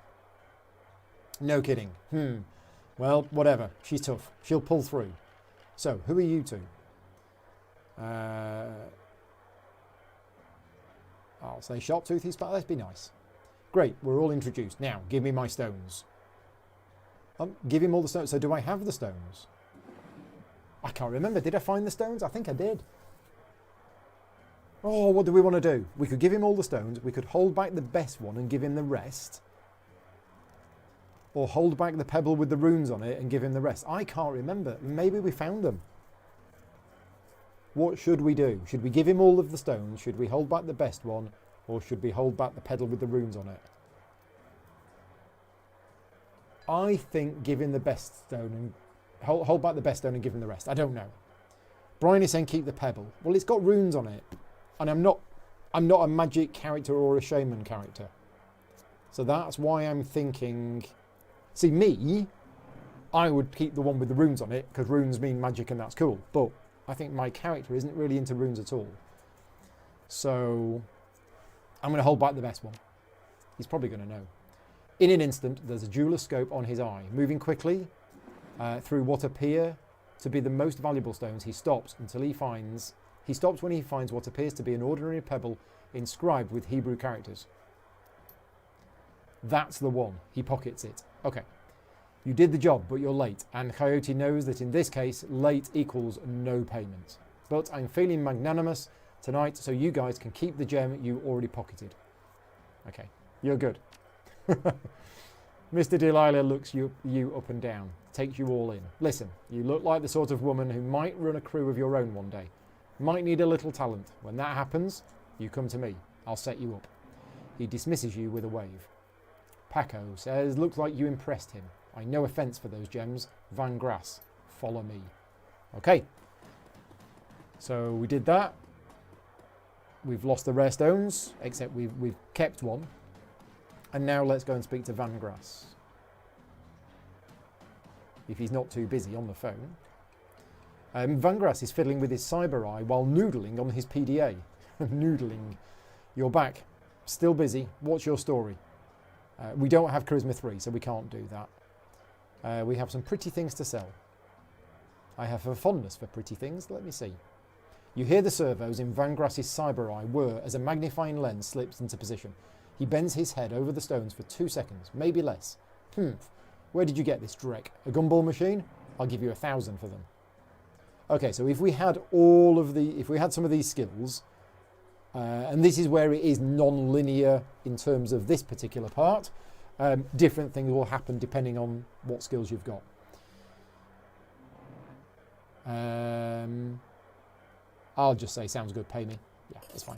[SPEAKER 1] No kidding. Well, whatever. She's tough. She'll pull through. So, who are you two? I'll say Sharptooth is, but let's be nice. Great, we're all introduced. Now, give me my stones. Give him all the stones. So do I have the stones? I can't remember. Did I find the stones? I think I did. Oh, what do we want to do? We could give him all the stones. We could hold back the best one and give him the rest. Or hold back the pebble with the runes on it and give him the rest. I can't remember. Maybe we found them. What should we do? Should we give him all of the stones? Should we hold back the best one? Or should we hold back the pedal with the runes on it? I think give him the best stone and hold back the best stone and give him the rest. I don't know. Brian is saying keep the pebble. Well, it's got runes on it. And I'm not a magic character or a shaman character. So that's why I'm thinking... See, me, I would keep the one with the runes on it, because runes mean magic and that's cool. But I think my character isn't really into runes at all. So I'm going to hold back the best one. He's probably going to know. In an instant, there's a jeweler's scope on his eye. Moving quickly through what appear to be the most valuable stones, he stops when he finds what appears to be an ordinary pebble inscribed with Hebrew characters. That's the one. He pockets it. Okay. You did the job, but you're late. And Coyote knows that in this case, late equals no payment. But I'm feeling magnanimous tonight, so you guys can keep the gem you already pocketed. Okay. You're good. Mr. Delilah looks you up and down, takes you all in. Listen, you look like the sort of woman who might run a crew of your own one day. Might need a little talent. When that happens, you come to me. I'll set you up. He dismisses you with a wave. Paco says, looks like you impressed him. I no offence for those gems. Van Grass, follow me. Okay. So we did that. We've lost the rare stones, except we've kept one. And now let's go and speak to Van Grass. If he's not too busy on the phone. Van Grass is fiddling with his cyber eye while noodling on his PDA. Noodling. You're back. Still busy. What's your story? We don't have Charisma 3, so we can't do that. We have some pretty things to sell. I have a fondness for pretty things. Let me see. You hear the servos in Van Grass's cyber eye whir as a magnifying lens slips into position. He bends his head over the stones for 2 seconds, maybe less. Where did you get this, Drek? A gumball machine? I'll give you 1,000 for them. Okay, so if we had some of these skills, and this is where it is non-linear in terms of this particular part, different things will happen depending on what skills you've got. I'll just say, sounds good, pay me. Yeah, that's fine.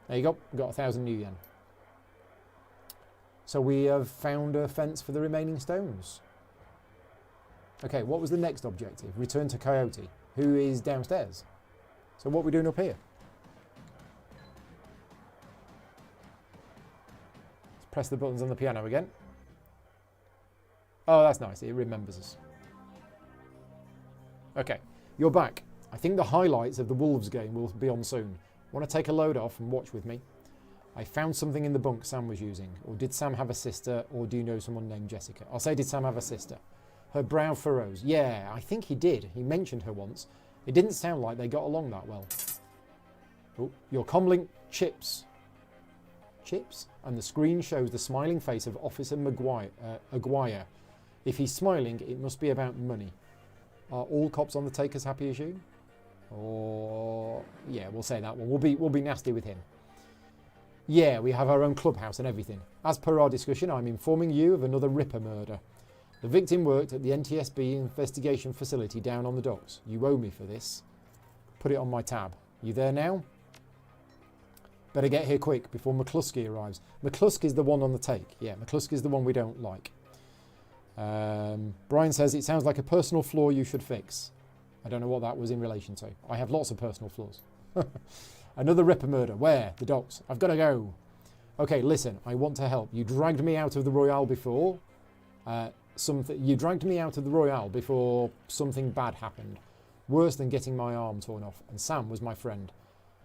[SPEAKER 1] There you go, we've got 1,000 new yen. So we have found a fence for the remaining stones. Okay, what was the next objective? Return to Coyote, who is downstairs. So what are we doing up here? Let's press the buttons on the piano again. Oh, that's nice. It remembers us. Okay, you're back. I think the highlights of the Wolves game will be on soon. Want to take a load off and watch with me? I found something in the bunk Sam was using. Or did Sam have a sister, or do you know someone named Jessica? I'll say, did Sam have a sister? Her brow furrows. Yeah, I think he did. He mentioned her once. It didn't sound like they got along that well. Oh, your comlink chips. Chips? And the screen shows the smiling face of Officer Aguirre. If he's smiling, it must be about money. Are all cops on the take as happy as you? Or yeah, we'll say that one. We'll be nasty with him. Yeah, we have our own clubhouse and everything. As per our discussion, I'm informing you of another Ripper murder. The victim worked at the NTSB investigation facility down on the docks. You owe me for this. Put it on my tab. You there now? Better get here quick before McCluskey arrives. McCluskey's the one on the take. Yeah, McCluskey's the one we don't like. Brian says it sounds like a personal flaw you should fix. I don't know what that was in relation to. I have lots of personal flaws. Another Ripper murder. Where? The docks. I've got to go. Okay, listen, I want to help. You dragged me out of the Royale before. You dragged me out of the Royale before something bad happened. Worse than getting my arm torn off. And Sam was my friend.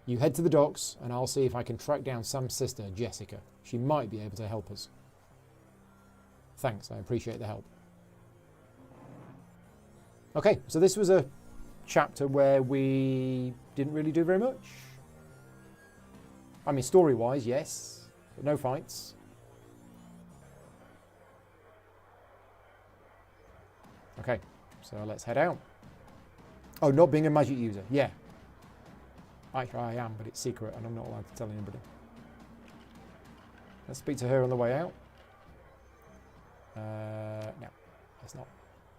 [SPEAKER 1] You head to the docks and I'll see if I can track down Sam's sister, Jessica. She might be able to help us. Thanks, I appreciate the help. Okay, so this was a chapter where we didn't really do very much. I mean, story-wise, yes, but no fights. Okay, so let's head out. Oh, not being a magic user, yeah. Actually, I am, but it's secret and I'm not allowed to tell anybody. Let's speak to her on the way out. No, let's not.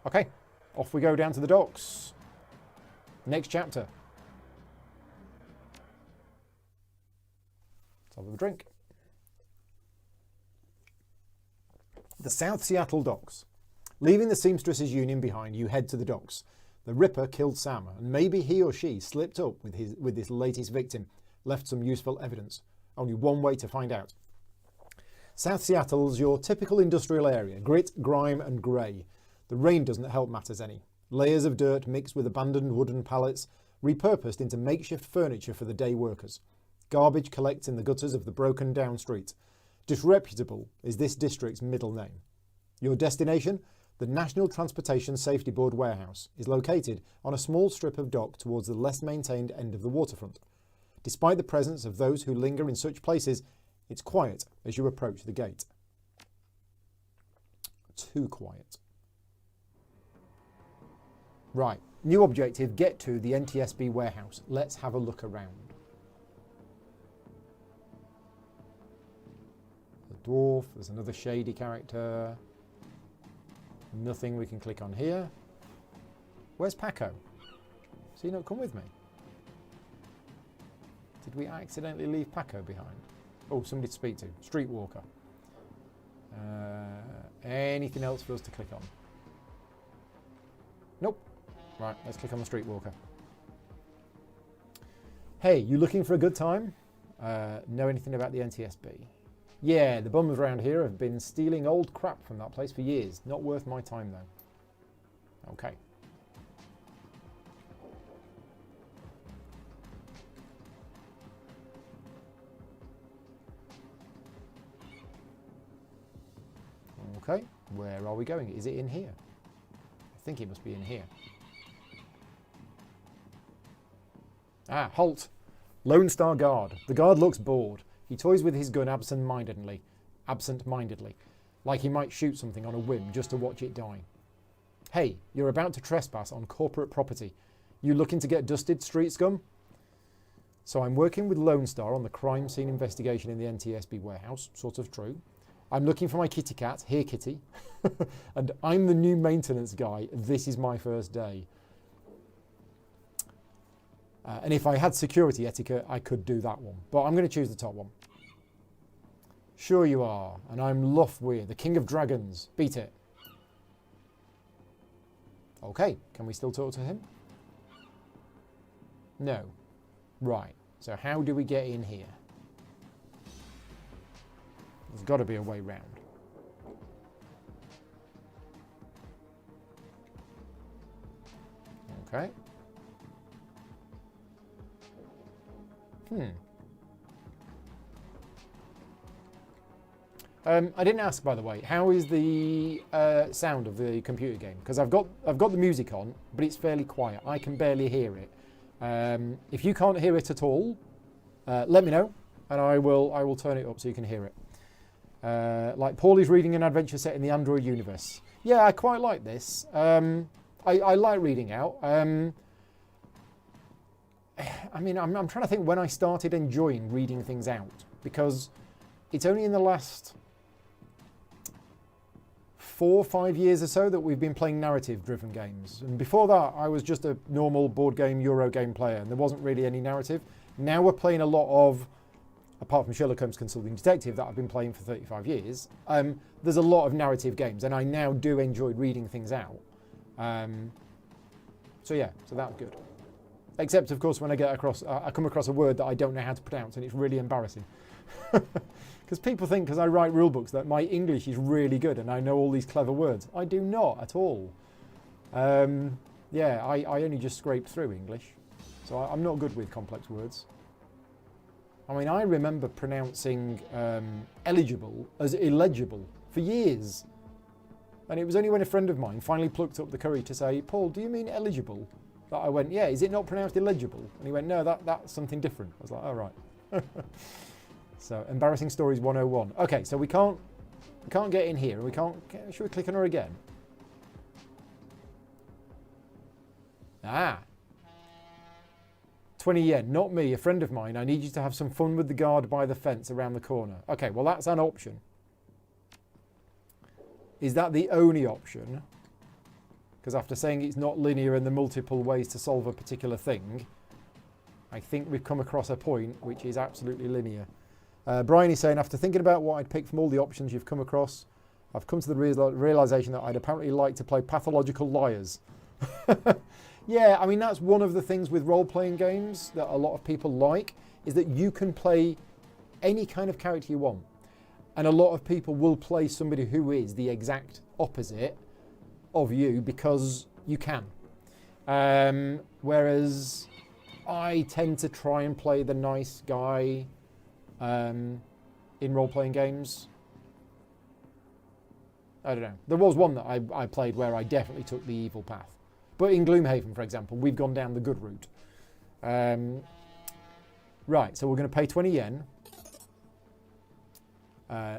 [SPEAKER 1] Okay, off we go down to the docks. Next chapter. Let's have a drink. The South Seattle docks. Leaving the Seamstresses Union behind, you head to the docks. The Ripper killed Sam, and maybe he or she slipped up with his latest victim, left some useful evidence. Only one way to find out. South Seattle's your typical industrial area, grit, grime and grey. The rain doesn't help matters any. Layers of dirt mixed with abandoned wooden pallets, repurposed into makeshift furniture for the day workers. Garbage collects in the gutters of the broken down street. Disreputable is this district's middle name. Your destination? The National Transportation Safety Board warehouse is located on a small strip of dock towards the less maintained end of the waterfront. Despite the presence of those who linger in such places, it's quiet as you approach the gate. Too quiet. Right, new objective, get to the NTSB warehouse. Let's have a look around. The dwarf, there's another shady character. Nothing we can click on here. Where's Paco? Has he not come with me? Did we accidentally leave Paco behind? Oh, somebody to speak to. Streetwalker. Anything else for us to click on? Nope. Right, let's click on the Streetwalker. Hey, you looking for a good time? Know anything about the NTSB? Yeah, the bums around here have been stealing old crap from that place for years. Not worth my time, though. Okay. Okay, where are we going? Is it in here? I think it must be in here. Ah, halt! Lone Star Guard. The guard looks bored. He toys with his gun absent-mindedly, like he might shoot something on a whim just to watch it die. Hey, you're about to trespass on corporate property. You looking to get dusted, street scum? So I'm working with Lone Star on the crime scene investigation in the NTSB warehouse, sort of true. I'm looking for my kitty cat, here kitty, and I'm the new maintenance guy. This is my first day. And if I had security etiquette, I could do that one. But I'm going to choose the top one. Sure you are. And I'm Lothweir, the King of Dragons. Beat it. Okay, can we still talk to him? No. Right, so how do we get in here? There's got to be a way round. Okay. I didn't ask, by the way, how is the sound of the computer game? Because I've got the music on, but it's fairly quiet. I can barely hear it. If you can't hear it at all, let me know, and I will turn it up so you can hear it. Like Paulie's reading an adventure set in the Android universe. Yeah, I quite like this. I like reading out. I mean, I'm trying to think when I started enjoying reading things out, because it's only in the last 4 or 5 years or so that we've been playing narrative-driven games. And before that, I was just a normal board game, Euro game player, and there wasn't really any narrative. Now we're playing a lot of, apart from Sherlock Holmes Consulting Detective that I've been playing for 35 years, there's a lot of narrative games, and I now do enjoy reading things out. So yeah, so that's good. Except, of course, when I come across a word that I don't know how to pronounce, and it's really embarrassing. Because people think, because I write rule books, that my English is really good and I know all these clever words. I do not at all. Yeah, I only just scrape through English. So I'm not good with complex words. I mean, I remember pronouncing eligible as illegible for years. And it was only when a friend of mine finally plucked up the courage to say, Paul, do you mean eligible? That I went, yeah, is it not pronounced illegible? And he went, no, that's something different. I was like, oh, right. So, embarrassing stories 101. Okay, so we can't get in here. Should we click on her again? Ah. 20 yen, not me, a friend of mine. I need you to have some fun with the guard by the fence around the corner. Okay, well, that's an option. Is that the only option? Because after saying it's not linear and the multiple ways to solve a particular thing, I think we've come across a point which is absolutely linear. Brian is saying, after thinking about what I'd pick from all the options you've come across, I've come to the realization that I'd apparently like to play pathological liars. Yeah, I mean, that's one of the things with role-playing games that a lot of people like, is that you can play any kind of character you want. And a lot of people will play somebody who is the exact opposite of you because you can. Whereas I tend to try and play the nice guy in role-playing games. I don't know. There was one that I played where I definitely took the evil path. But in Gloomhaven, for example, we've gone down the good route. Right, so we're going to pay 20 yen.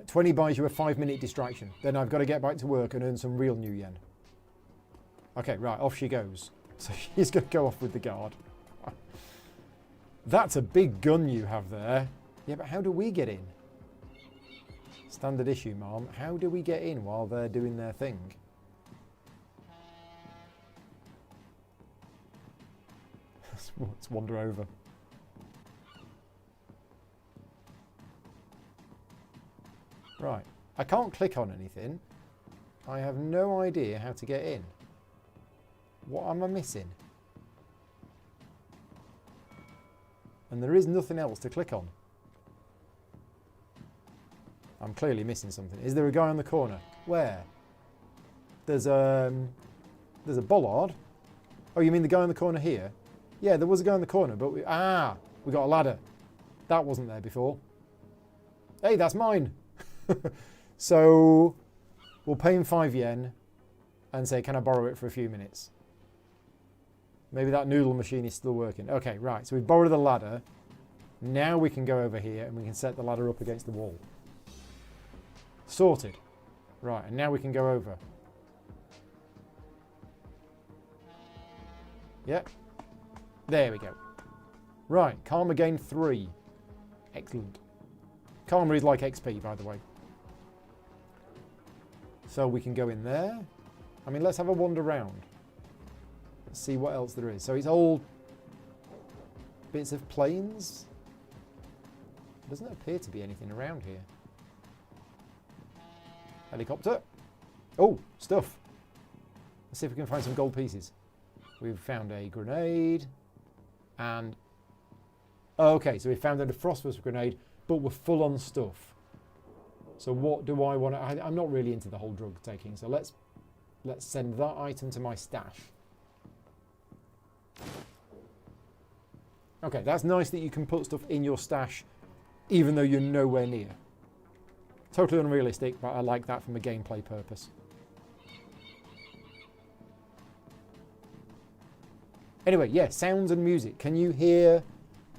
[SPEAKER 1] 20 buys you a 5-minute distraction. Then I've got to get back to work and earn some real new yen. Okay, right, off she goes. So she's going to go off with the guard. That's a big gun you have there. Yeah, but how do we get in? Standard issue, Mom. How do we get in while they're doing their thing? Let's wander over. Right. I can't click on anything. I have no idea how to get in. What am I missing? And there is nothing else to click on. I'm clearly missing something. Is there a guy on the corner? Where? There's a bollard. Oh, you mean the guy on the corner here? Yeah, there was a guy on the corner, but we got a ladder. That wasn't there before. Hey, that's mine. So we'll pay him 5 yen and say, can I borrow it for a few minutes? Maybe that noodle machine is still working. Okay, right. So we've borrowed the ladder. Now we can go over here and we can set the ladder up against the wall. Sorted. Right, and now we can go over. Yep. There we go. Right, Karma gain 3. Excellent. Karma is like XP, by the way. So we can go in there. I mean, let's have a wander around. Let's see what else there is. So it's all bits of plains. Doesn't appear to be anything around here. Helicopter. Oh, stuff. Let's see if we can find some gold pieces. We've found a grenade. And... okay, so we found a phosphorus grenade, but we're full on stuff. So what do I want to... I'm not really into the whole drug taking, so let's send that item to my stash. Okay, that's nice that you can put stuff in your stash even though you're nowhere near. Totally unrealistic, but I like that from a gameplay purpose. Anyway, yeah, sounds and music. Can you hear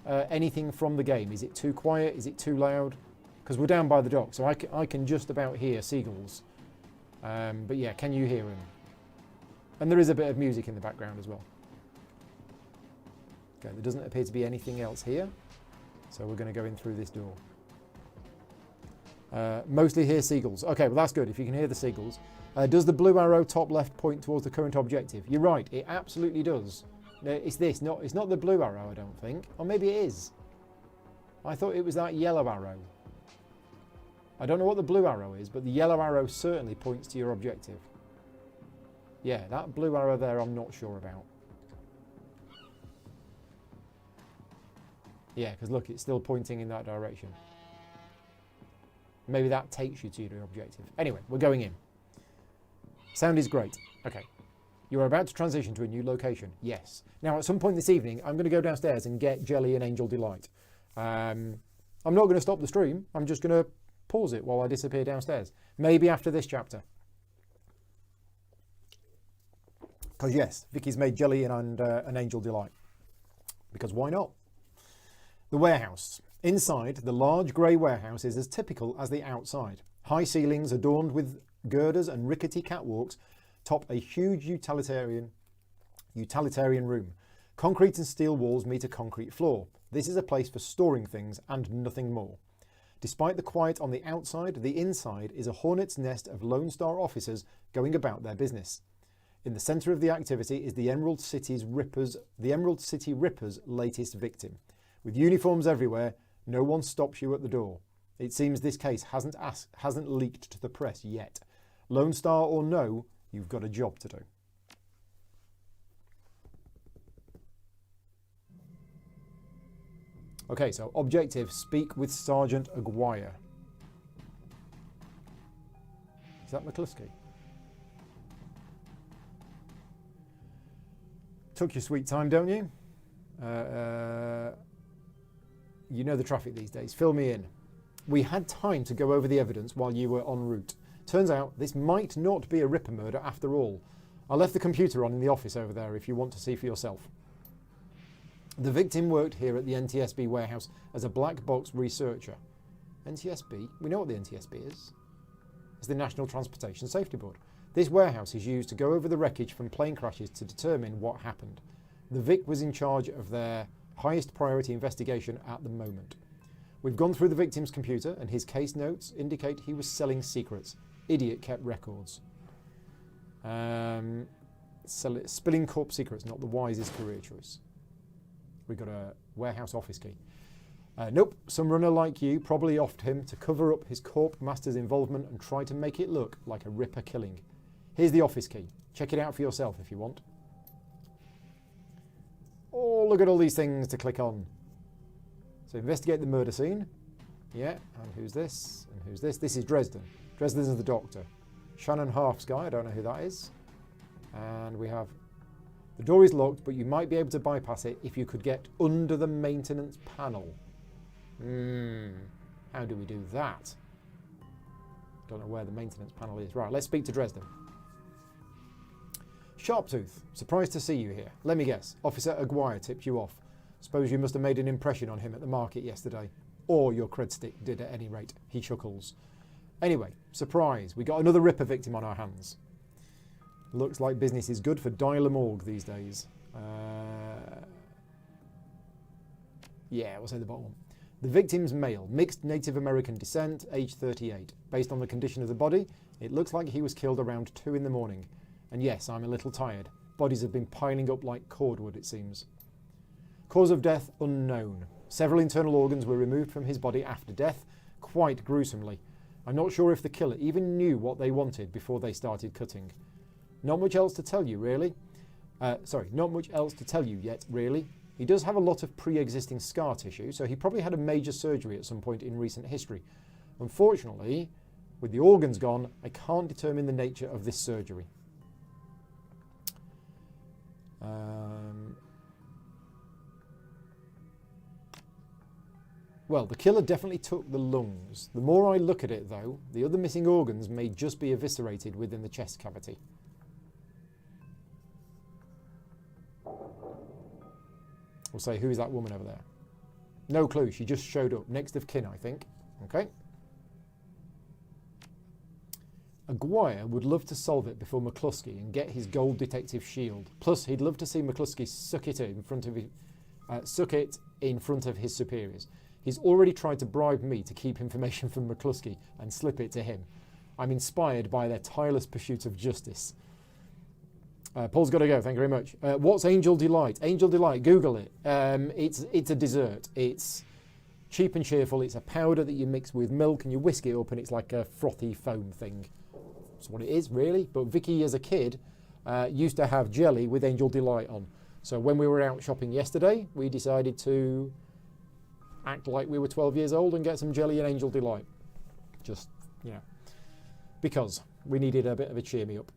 [SPEAKER 1] anything from the game? Is it too quiet? Is it too loud? Because we're down by the dock, so I can just about hear seagulls. But yeah, can you hear them? And there is a bit of music in the background as well. Okay, there doesn't appear to be anything else here. So we're going to go in through this door. Mostly hear seagulls. Okay, well that's good if you can hear the seagulls. Does the blue arrow top left point towards the current objective? You're right, it absolutely does. It's this, it's not the blue arrow, I don't think. Or maybe it is. I thought it was that yellow arrow. I don't know what the blue arrow is, but the yellow arrow certainly points to your objective. Yeah, that blue arrow there I'm not sure about. Yeah, because look, it's still pointing in that direction. Maybe that takes you to your objective. Anyway, we're going in. Sound is great. Okay. You are about to transition to a new location. Yes. Now, at some point this evening, I'm going to go downstairs and get Jelly and Angel Delight. I'm not going to stop the stream. I'm just going to pause it while I disappear downstairs. Maybe after this chapter. Because yes, Vicky's made Jelly and an Angel Delight. Because why not? The warehouse. Inside, the large grey warehouse is as typical as the outside. High ceilings adorned with girders and rickety catwalks top a huge utilitarian room. Concrete and steel walls meet a concrete floor. This is a place for storing things and nothing more. Despite the quiet on the outside, the inside is a hornet's nest of Lone Star officers going about their business. In the centre of the activity is the Emerald City Ripper's latest victim. With uniforms everywhere, no one stops you at the door. It seems this case hasn't leaked to the press yet. Lone Star or no, you've got a job to do. Okay, so objective, speak with Sergeant Aguirre. Is that McCluskey? Took your sweet time, don't you? You know the traffic these days. Fill me in. We had time to go over the evidence while you were en route. Turns out this might not be a Ripper murder after all. I left the computer on in the office over there if you want to see for yourself. The victim worked here at the NTSB warehouse as a black box researcher. NTSB? We know what the NTSB is. It's the National Transportation Safety Board. This warehouse is used to go over the wreckage from plane crashes to determine what happened. The Vic was in charge of their highest priority investigation at the moment. We've gone through the victim's computer and his case notes indicate he was selling secrets. Idiot kept records. Spilling corp secrets, not the wisest career choice. We got a warehouse office key. Nope, some runner like you probably offed him to cover up his corp master's involvement and try to make it look like a Ripper killing. Here's the office key. Check it out for yourself if you want. Oh, look at all these things to click on. So investigate the murder scene. Yeah, and who's this? And who's this? This is Dresden. Dresden is the doctor. Shannon Halfsky, I don't know who that is. And we have... The door is locked, but you might be able to bypass it if you could get under the maintenance panel. How do we do that? Don't know where the maintenance panel is. Right, let's speak to Dresden. Sharptooth, surprised to see you here. Let me guess, Officer Aguirre tipped you off. Suppose you must have made an impression on him at the market yesterday. Or your cred stick did at any rate. He chuckles. Anyway, surprise, we got another Ripper victim on our hands. Looks like business is good for Dial Morgue these days. Yeah, we'll say the bottom one. The victim's male, mixed Native American descent, age 38. Based on the condition of the body, it looks like he was killed around 2 in the morning. And yes, I'm a little tired. Bodies have been piling up like cordwood, it seems. Cause of death unknown. Several internal organs were removed from his body after death, quite gruesomely. I'm not sure if the killer even knew what they wanted before they started cutting. Not much else to tell you, really. Not much else to tell you yet, really. He does have a lot of pre-existing scar tissue, so he probably had a major surgery at some point in recent history. Unfortunately, with the organs gone, I can't determine the nature of this surgery. Well, the killer definitely took the lungs. The more I look at it, though, the other missing organs may just be eviscerated within the chest cavity. We'll say, who is that woman over there? No clue. She just showed up. Next of kin, I think. Okay. Aguirre would love to solve it before McCluskey and get his gold detective shield. Plus, he'd love to see McCluskey suck it in front of his superiors. He's already tried to bribe me to keep information from McCluskey and slip it to him. I'm inspired by their tireless pursuit of justice. Paul's got to go. Thank you very much. What's Angel Delight? Angel Delight. Google it. It's a dessert. It's cheap and cheerful. It's a powder that you mix with milk and you whisk it up, and it's like a frothy foam thing. That's what it is, really. But Vicky, as a kid, used to have jelly with Angel Delight on. So when we were out shopping yesterday, we decided to act like we were 12 years old and get some jelly and Angel Delight. Just, you know, because we needed a bit of a cheer me up.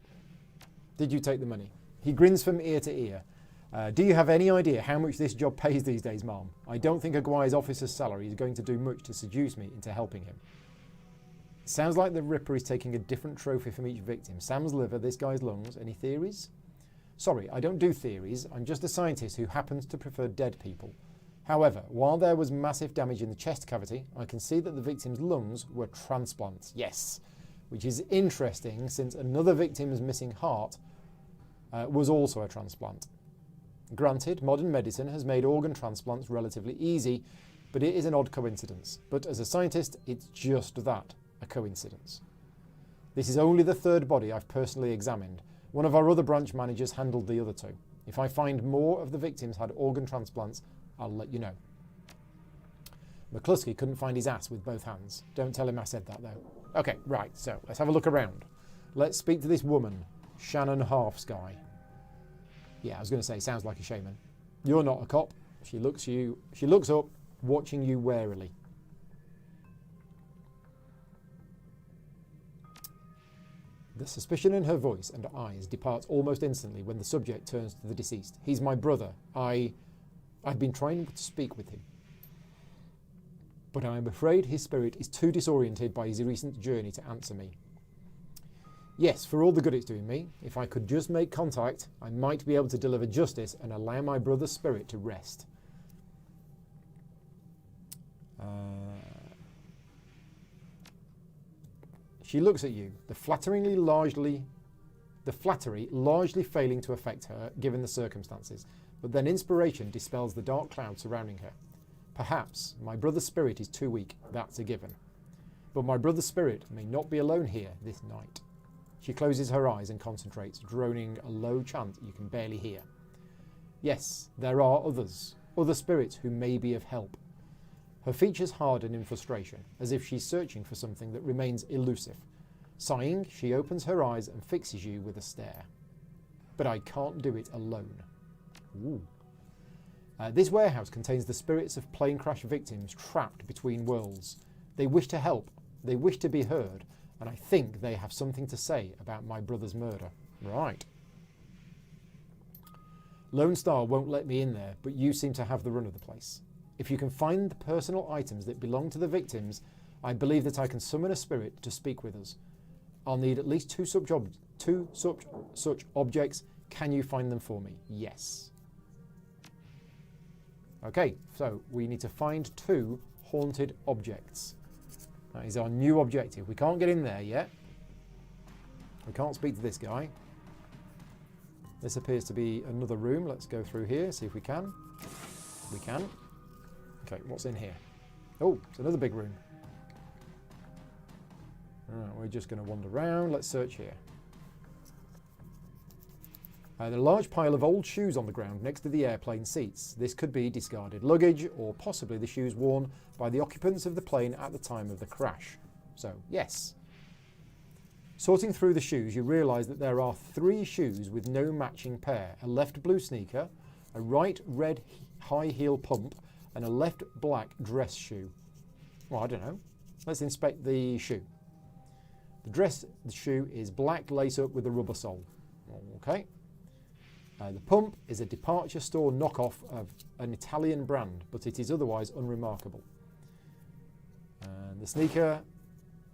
[SPEAKER 1] Did you take the money? He grins from ear to ear. Do you have any idea how much this job pays these days, Mom? I don't think Aguirre's officer's salary is going to do much to seduce me into helping him. Sounds like the Ripper is taking a different trophy from each victim. Sam's liver, this guy's lungs. Any theories? Sorry, I don't do theories. I'm just a scientist who happens to prefer dead people. However, while there was massive damage in the chest cavity, I can see that the victim's lungs were transplants. Yes, which is interesting since another victim's missing heart was also a transplant. Granted, modern medicine has made organ transplants relatively easy, but it is an odd coincidence. But as a scientist, it's just that, a coincidence. This is only the third body I've personally examined. One of our other branch managers handled the other two. If I find more of the victims had organ transplants, I'll let you know. McCluskey couldn't find his ass with both hands. Don't tell him I said that, though. Okay, right, so let's have a look around. Let's speak to this woman, Shannon Halfsky. Yeah, I was going to say, sounds like a shaman. You're not a cop. She looks up, watching you warily. The suspicion in her voice and eyes departs almost instantly when the subject turns to the deceased. He's my brother. I've been trying to speak with him, but I am afraid his spirit is too disoriented by his recent journey to answer me. Yes, for all the good it's doing me, if I could just make contact, I might be able to deliver justice and allow my brother's spirit to rest. She looks at you, the flattery largely failing to affect her given the circumstances, but then inspiration dispels the dark cloud surrounding her. Perhaps my brother's spirit is too weak, that's a given. But my brother's spirit may not be alone here this night. She closes her eyes and concentrates, droning a low chant you can barely hear. Yes, there are others, other spirits who may be of help. Her features harden in frustration, as if she's searching for something that remains elusive. Sighing, she opens her eyes and fixes you with a stare. But I can't do it alone. Ooh. This warehouse contains the spirits of plane crash victims trapped between worlds. They wish to help, they wish to be heard, and I think they have something to say about my brother's murder. Right. Lone Star won't let me in there, but you seem to have the run of the place. If you can find the personal items that belong to the victims, I believe that I can summon a spirit to speak with us. I'll need at least two such objects. Can you find them for me? Yes. Okay, so we need to find 2 haunted objects. That is our new objective. We can't get in there yet. We can't speak to this guy. This appears to be another room. Let's go through here, see if we can. We can. Okay, what's in here? Oh, it's another big room. All right, we're just going to wander around. Let's search here. There's a large pile of old shoes on the ground next to the airplane seats. This could be discarded luggage or possibly the shoes worn by the occupants of the plane at the time of the crash. So, yes. Sorting through the shoes, you realise that there are 3 shoes with no matching pair. A left blue sneaker, a right red high heel pump, and a left black dress shoe. Well, I don't know. Let's inspect the shoe. The shoe is black lace up with a rubber sole. Okay. The pump is a departure store knockoff of an Italian brand, but it is otherwise unremarkable. The sneaker...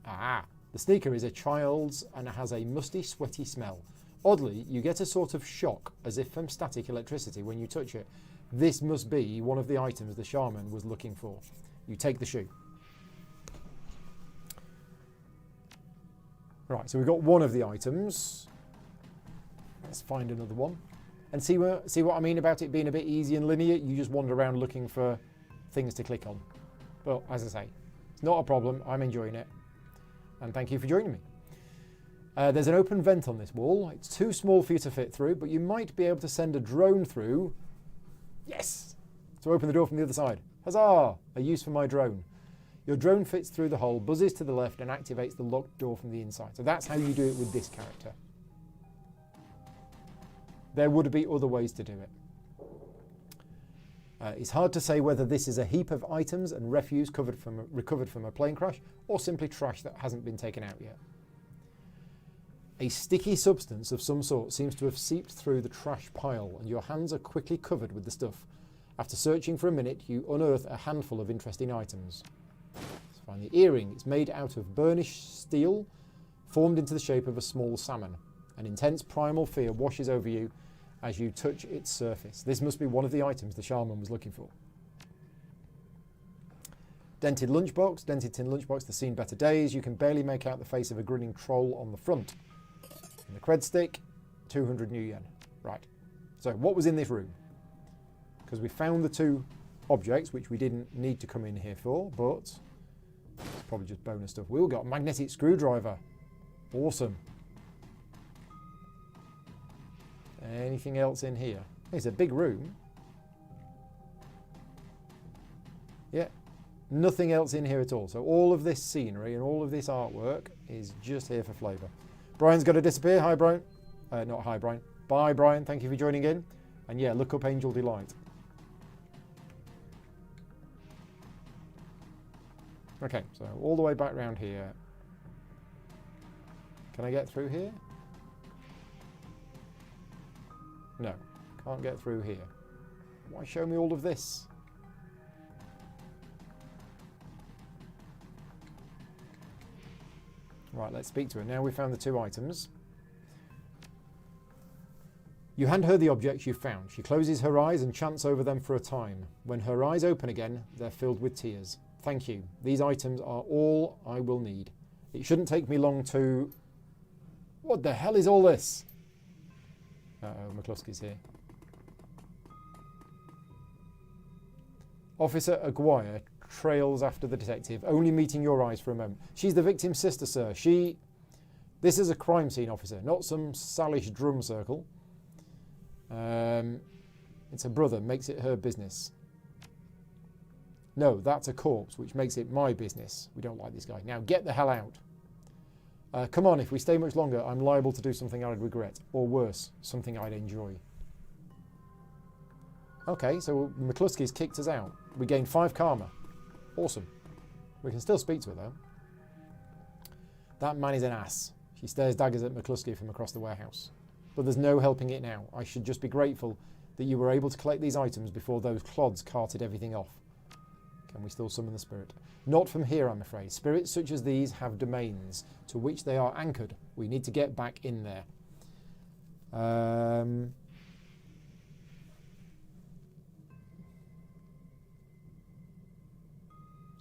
[SPEAKER 1] The sneaker is a child's and has a musty, sweaty smell. Oddly, you get a sort of shock, as if from static electricity, when you touch it. This must be one of the items the shaman was looking for. You take the shoe. Right, so we've got one of the items. Let's find another one. And see what I mean about it being a bit easy and linear? You just wander around looking for things to click on. But as I say, it's not a problem. I'm enjoying it. And thank you for joining me. There's an open vent on this wall. It's too small for you to fit through, but you might be able to send a drone through. Yes! To open the door from the other side. Huzzah! A use for my drone. Your drone fits through the hole, buzzes to the left, and activates the locked door from the inside. So that's how you do it with this character. There would be other ways to do it. It's hard to say whether this is a heap of items and refuse recovered from a plane crash, or simply trash that hasn't been taken out yet. A sticky substance of some sort seems to have seeped through the trash pile, and your hands are quickly covered with the stuff. After searching for a minute, you unearth a handful of interesting items. Let's find the earring. It's made out of burnished steel, formed into the shape of a small salmon. An intense primal fear washes over you as you touch its surface. This must be one of the items the shaman was looking for. Dented lunchbox. Dented tin lunchbox that's seen better days. You can barely make out the face of a grinning troll on the front. And the cred stick, 200 new yen. Right. So what was in this room? Because we found the two objects, which we didn't need to come in here for, but it's probably just bonus stuff. We've got a magnetic screwdriver. Awesome. Anything else in here? It's a big room. Yeah, nothing else in here at all. So all of this scenery and all of this artwork is just here for flavour. Brian's got to disappear. Hi, Brian. Not hi, Brian. Bye, Brian. Thank you for joining in. And yeah, look up Angel Delight. Okay, so all the way back round here. Can I get through here? No, can't get through here. Why show me all of this? Right, let's speak to her. Now we've found the two items. You hand her the objects you've found. She closes her eyes and chants over them for a time. When her eyes open again, they're filled with tears. Thank you. These items are all I will need. It shouldn't take me long to... What the hell is all this? Uh-oh, McCluskey's here. Officer Aguirre trails after the detective, only meeting your eyes for a moment. She's the victim's sister, sir. This is a crime scene, officer, not some sallish drum circle. It's her brother, makes it her business. No, that's a corpse, which makes it my business. We don't like this guy. Now get the hell out. Come on, if we stay much longer, I'm liable to do something I'd regret. Or worse, something I'd enjoy. Okay, so McCluskey's kicked us out. We gained 5 karma. Awesome. We can still speak to her, though. That man is an ass. She stares daggers at McCluskey from across the warehouse. But there's no helping it now. I should just be grateful that you were able to collect these items before those clods carted everything off. Can we still summon the spirit? Not from here, I'm afraid. Spirits such as these have domains to which they are anchored. We need to get back in there.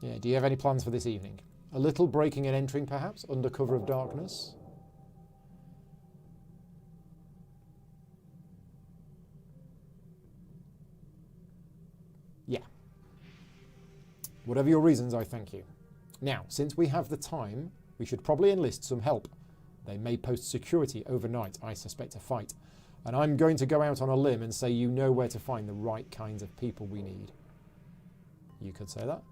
[SPEAKER 1] Yeah, do you have any plans for this evening? A little breaking and entering, perhaps, under cover of darkness? Yeah. Whatever your reasons, I thank you. Now, since we have the time, we should probably enlist some help. They may post security overnight, I suspect a fight. And I'm going to go out on a limb and say you know where to find the right kinds of people we need. You could say that.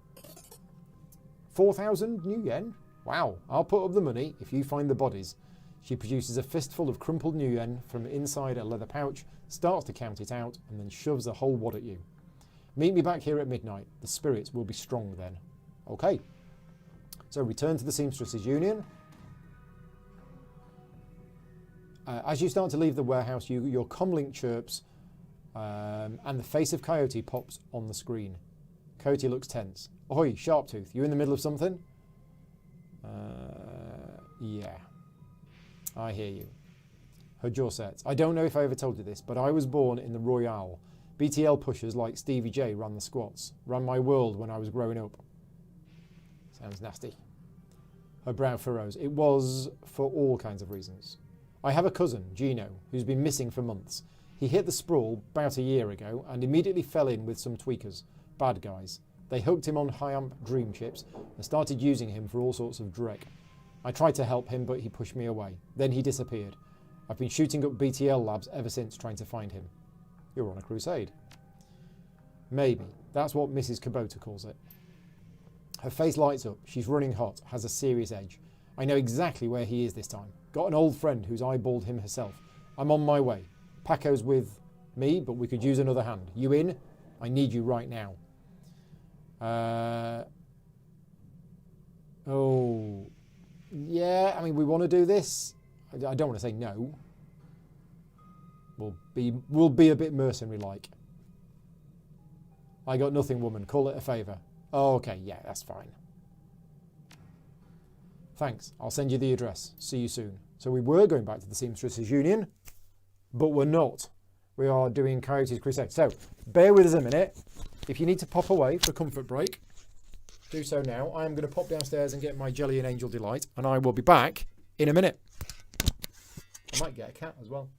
[SPEAKER 1] 4,000 new yen? Wow, I'll put up the money if you find the bodies. She produces a fistful of crumpled new yen from inside a leather pouch, starts to count it out, and then shoves a whole wad at you. Meet me back here at midnight. The spirits will be strong then. Okay. So return to the Seamstresses Union. As you start to leave the warehouse, your comlink chirps and the face of Coyote pops on the screen. Coyote looks tense. Ahoy, Sharptooth, you in the middle of something? Yeah, I hear you. Her jaw sets. I don't know if I ever told you this, but I was born in the Royale. BTL pushers like Stevie J ran the squats, ran my world when I was growing up. Sounds nasty. Her brow furrows. It was for all kinds of reasons. I have a cousin, Gino, who's been missing for months. He hit the sprawl about a year ago and immediately fell in with some tweakers, bad guys. They hooked him on high-amp dream chips and started using him for all sorts of dreck. I tried to help him, but he pushed me away. Then he disappeared. I've been shooting up BTL labs ever since trying to find him. You're on a crusade. Maybe. That's what Mrs. Kubota calls it. Her face lights up. She's running hot, has a serious edge. I know exactly where he is this time. Got an old friend who's eyeballed him herself. I'm on my way. Paco's with me, but we could use another hand. You in? I need you right now. Oh, yeah, I mean, we want to do this. I don't want to say no. We'll be a bit mercenary-like. I got nothing, woman. Call it a favour. Oh, okay, yeah, that's fine. Thanks. I'll send you the address. See you soon. So we were going back to the Seamstresses Union, but we're not. We are doing Coyote's Crusade. So bear with us a minute. If you need to pop away for a comfort break, do so now. I am going to pop downstairs and get my Jelly and Angel Delight, and I will be back in a minute. I might get a cat as well.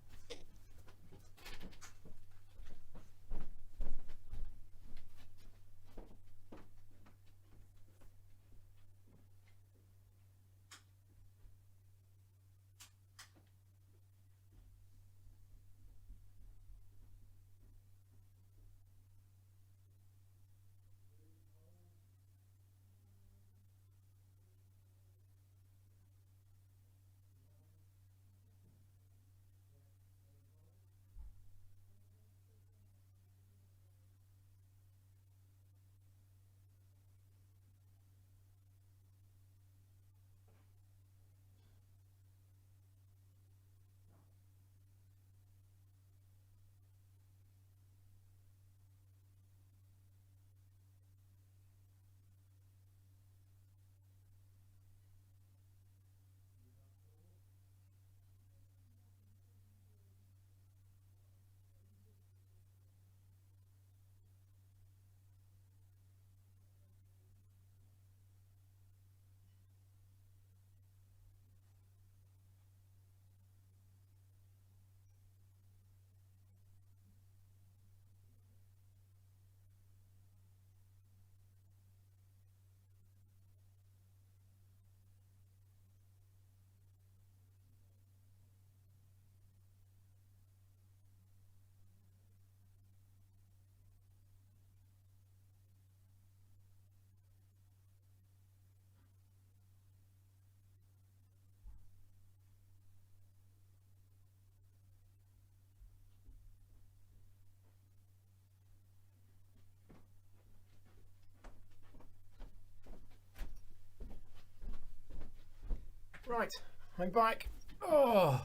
[SPEAKER 1] Right, I'm back. Oh,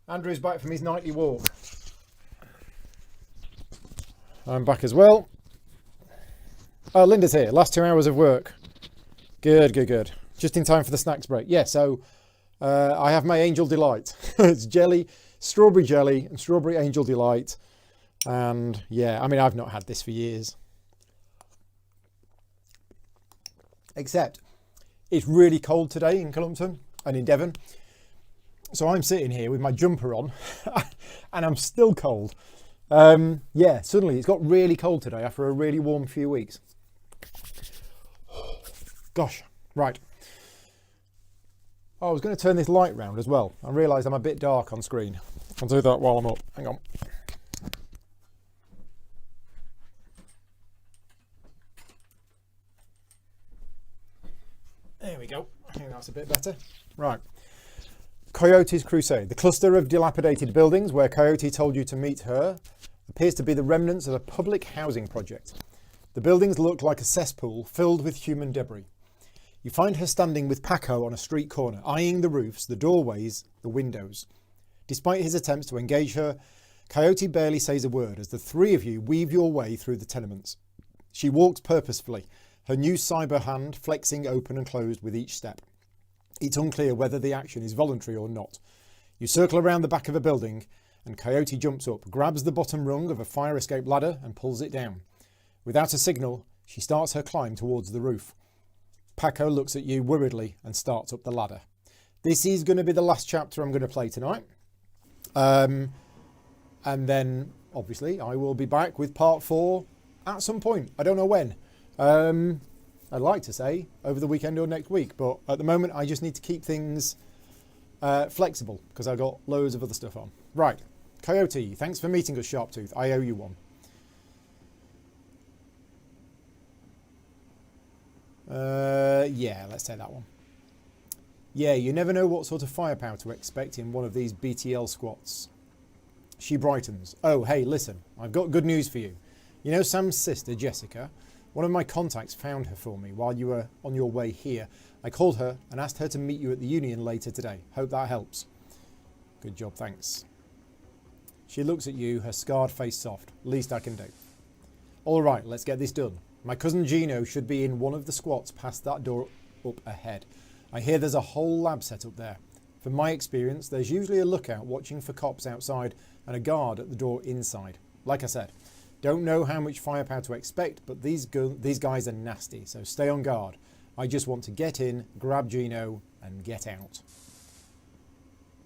[SPEAKER 1] Andrew's back from his nightly walk. I'm back as well. Oh, Linda's here. Last 2 hours of work. Good, good, good. Just in time for the snacks break. Yeah, so I have my Angel Delight. It's jelly, strawberry jelly and strawberry Angel Delight. And yeah, I mean, I've not had this for years. Except it's really cold today in Cullompton and in Devon. So I'm sitting here with my jumper on and I'm still cold. Yeah, suddenly it's got really cold today after a really warm few weeks. Gosh, right. Oh, I was going to turn this light round as well. I realised I'm a bit dark on screen. I'll do that while I'm up. Hang on. There we go. I think that's a bit better. Right. Coyote's Crusade. The cluster of dilapidated buildings where Coyote told you to meet her appears to be the remnants of a public housing project. The buildings look like a cesspool filled with human debris. You find her standing with Paco on a street corner, eyeing the roofs, the doorways, the windows. Despite his attempts to engage her, Coyote barely says a word as the three of you weave your way through the tenements. She walks purposefully, her new cyber hand flexing open and closed with each step. It's unclear whether the action is voluntary or not. You circle around the back of a building and Coyote jumps up, grabs the bottom rung of a fire escape ladder and pulls it down. Without a signal, she starts her climb towards the roof. Paco looks at you worriedly and starts up the ladder. This is going to be the last chapter I'm going to play tonight. And then, obviously, I will be back with part 4 at some point. I don't know when. I'd like to say over the weekend or next week, but at the moment I just need to keep things flexible because I've got loads of other stuff on. Right, Coyote, thanks for meeting us, Sharptooth. I owe you one. Yeah, let's take that one. Yeah, you never know what sort of firepower to expect in one of these BTL squats. She brightens. Oh, hey, listen, I've got good news for you. You know Sam's sister, Jessica? One of my contacts found her for me while you were on your way here. I called her and asked her to meet you at the Union later today. Hope that helps. Good job, thanks. She looks at you, her scarred face soft. Least I can do. All right, let's get this done. My cousin Gino should be in one of the squats past that door up ahead. I hear there's a whole lab set up there. From my experience, there's usually a lookout watching for cops outside and a guard at the door inside. Like I said, don't know how much firepower to expect, but these guys are nasty, so stay on guard. I just want to get in, grab Gino, and get out.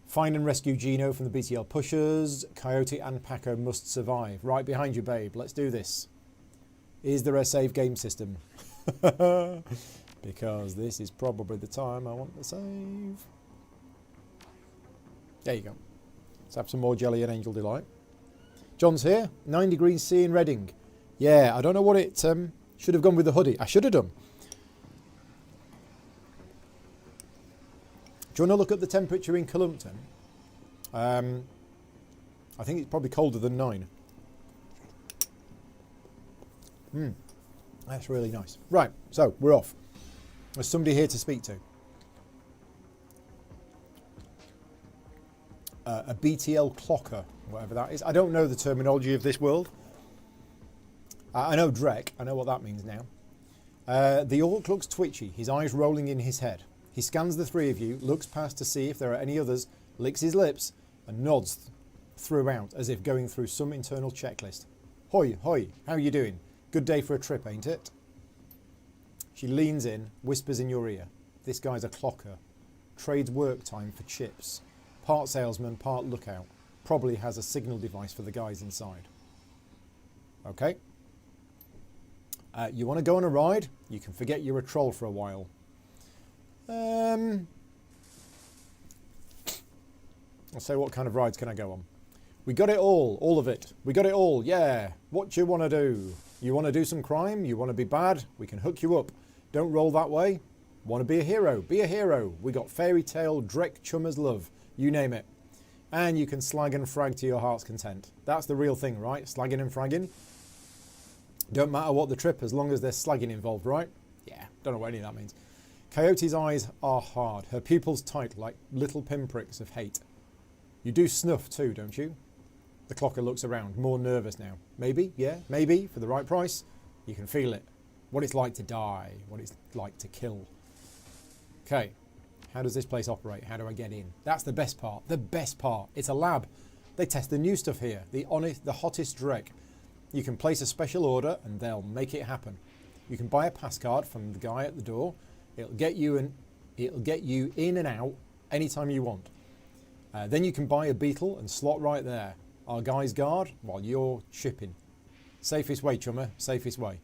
[SPEAKER 1] Find and rescue Gino from the BTL pushers. Coyote and Paco must survive. Right behind you, babe. Let's do this. Is there a save game system? Because this is probably the time I want to save. There you go. Let's have some more jelly and Angel Delight. John's here. 9 degrees C in Reading. Yeah, I don't know what it... should have gone with the hoodie. I should have done. Do you want to look at the temperature in Cullompton? I think it's probably colder than 9. That's really nice. Right, so we're off. There's somebody here to speak to. A BTL clocker, whatever that is. I don't know the terminology of this world. I know Drek. I know what that means now. The orc looks twitchy, his eyes rolling in his head. He scans the three of you, looks past to see if there are any others, licks his lips, and nods throughout as if going through some internal checklist. Hoi, hoi, how you doing? Good day for a trip, ain't it? She leans in, whispers in your ear. This guy's a clocker. Trades work time for chips. Part salesman, part lookout. Probably has a signal device for the guys inside. Okay. You want to go on a ride? You can forget you're a troll for a while. I'll say, what kind of rides can I go on? We got it all of it. We got it all, yeah. What you want to do? You want to do some crime? You want to be bad? We can hook you up. Don't roll that way. Want to be a hero? Be a hero. We got fairy tale, Drek, chummers, love. You name it. And you can slag and frag to your heart's content. That's the real thing, right? Slagging and fragging. Don't matter what the trip as long as there's slagging involved, right? Yeah, don't know what any of that means. Coyote's eyes are hard. Her pupils tight like little pinpricks of hate. You do snuff too, don't you? The clocker looks around, more nervous now. Maybe, yeah, maybe, for the right price. You can feel it. What it's like to die, what it's like to kill. Okay, how does this place operate? How do I get in? That's the best part. The best part. It's a lab. They test the new stuff here. The hottest Drek. You can place a special order and they'll make it happen. You can buy a pass card from the guy at the door. It'll get you in and out anytime you want. Then you can buy a beetle and slot right there. Our guys guard while you're shipping. Safest way, chummer. Safest way.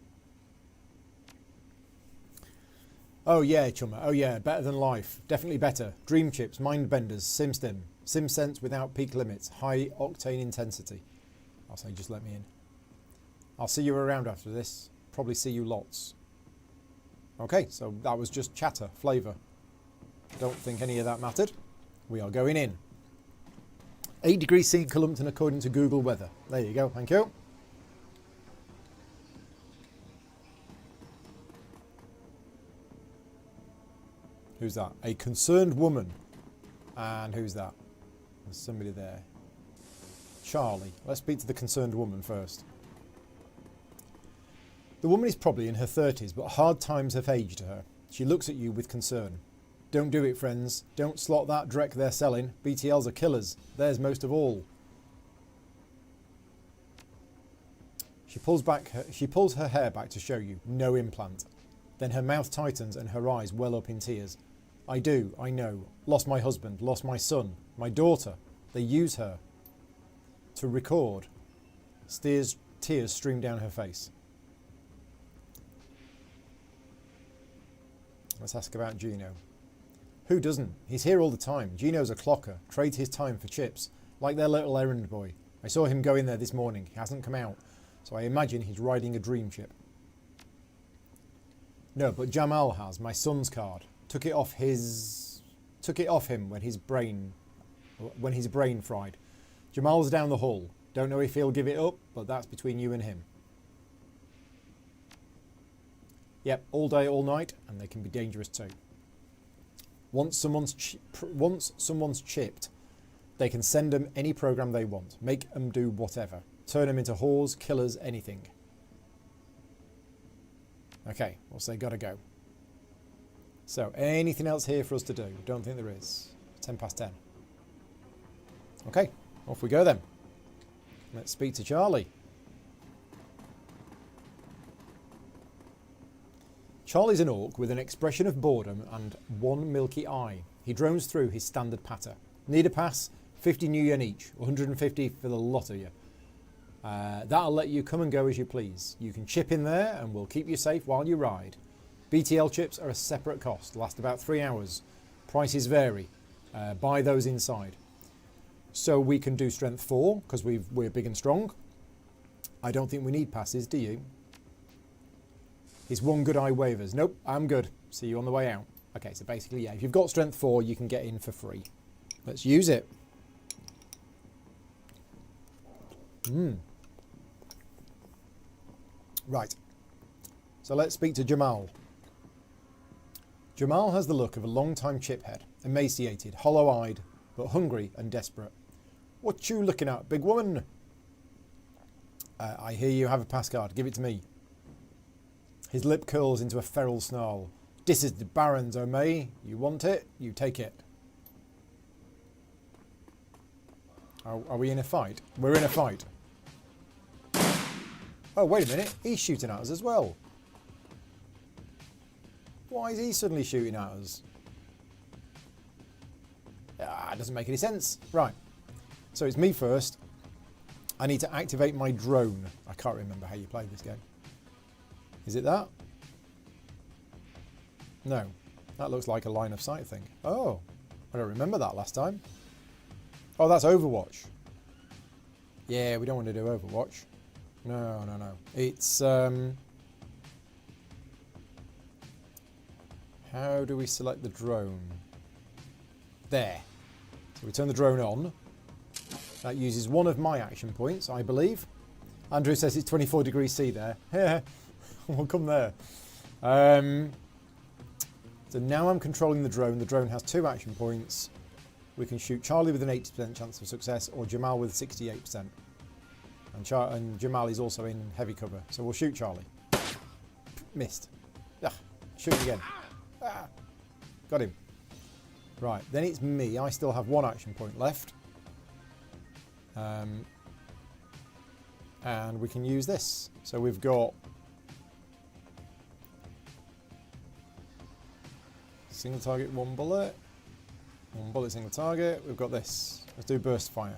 [SPEAKER 1] Oh yeah, chummer. Oh yeah, better than life. Definitely better. Dream chips, mind benders, SimStim. SimSense without peak limits. High octane intensity. I'll say just let me in. I'll see you around after this. Probably see you lots. Okay, so that was just chatter, flavour. Don't think any of that mattered. We are going in. 8 degrees C in Cullompton according to Google Weather. There you go, thank you. Who's that? A concerned woman. And who's that? There's somebody there. Charlie. Let's speak to the concerned woman first. The woman is probably in her 30s, but hard times have aged her. She looks at you with concern. Don't do it, friends. Don't slot that dreck they're selling. BTLs are killers. Theirs most of all. She pulls her hair back to show you. No implant. Then her mouth tightens and her eyes well up in tears. I do, I know. Lost my husband, lost my son, my daughter. They use her to record. Tears stream down her face. Let's ask about Gino. Who doesn't? He's here all the time. Gino's a clocker. Trades his time for chips. Like their little errand boy. I saw him go in there this morning. He hasn't come out. So I imagine he's riding a dream chip. No, but Jamal has. My son's card. Took it off him when his brain fried. Jamal's down the hall. Don't know if he'll give it up, but that's between you and him. Yep, all day, all night, and they can be dangerous too. Once someone's chipped, they can send them any program they want. Make them do whatever. Turn them into whores, killers, anything. Okay, well, so they gotta go. So, anything else here for us to do? Don't think there is. 10 past 10. Okay, off we go then. Let's speak to Charlie. Charlie's an orc with an expression of boredom and one milky eye. He drones through his standard patter. Need a pass? 50 new yen each. 150 for the lot of you. That'll let you come and go as you please. You can chip in there and we'll keep you safe while you ride. BTL chips are a separate cost. Last about 3 hours. Prices vary. Buy those inside. So we can do strength 4 because we're big and strong. I don't think we need passes, do you? His one good eye wavers. Nope, I'm good. See you on the way out. Okay, so basically, yeah, if you've got strength 4, you can get in for free. Let's use it. Right. So let's speak to Jamal. Jamal has the look of a long-time chiphead, emaciated, hollow-eyed, but hungry and desperate. What you looking at, big woman? I hear you have a pass card. Give it to me. His lip curls into a feral snarl. This is the Baron's, oh May. You want it? You take it. Are we in a fight? We're in a fight. Oh, wait a minute. He's shooting at us as well. Why is he suddenly shooting at us? It doesn't make any sense. Right. So it's me first. I need to activate my drone. I can't remember how you play this game. Is it that? No. That looks like a line of sight thing. Oh. I don't remember that last time. Oh, that's Overwatch. Yeah, we don't want to do Overwatch. No. It's, how do we select the drone? There. So we turn the drone on. That uses one of my action points, I believe. Andrew says it's 24 degrees C there. Yeah, we'll come there. So now I'm controlling the drone. The drone has 2 action points. We can shoot Charlie with an 80% chance of success or Jamal with 68%. And Jamal is also in heavy cover. So we'll shoot Charlie. Missed. Shoot again. Got him. Right, then it's me. I still have 1 action point left. And we can use this. So we've got single target, 1 bullet. 1 bullet, single target. We've got this. Let's do burst fire.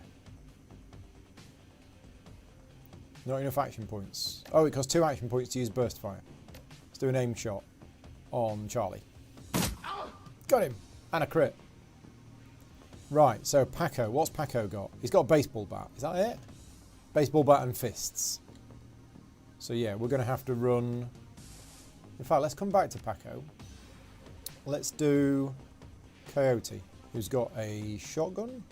[SPEAKER 1] Not enough action points. Oh, it costs 2 action points to use burst fire. Let's do an aim shot on Charlie. Got him. And a crit. Right, so Paco. What's Paco got? He's got a baseball bat. Is that it? Baseball bat and fists. So yeah, we're going to have to run. In fact, let's come back to Paco. Let's do Coyote, who's got a shotgun.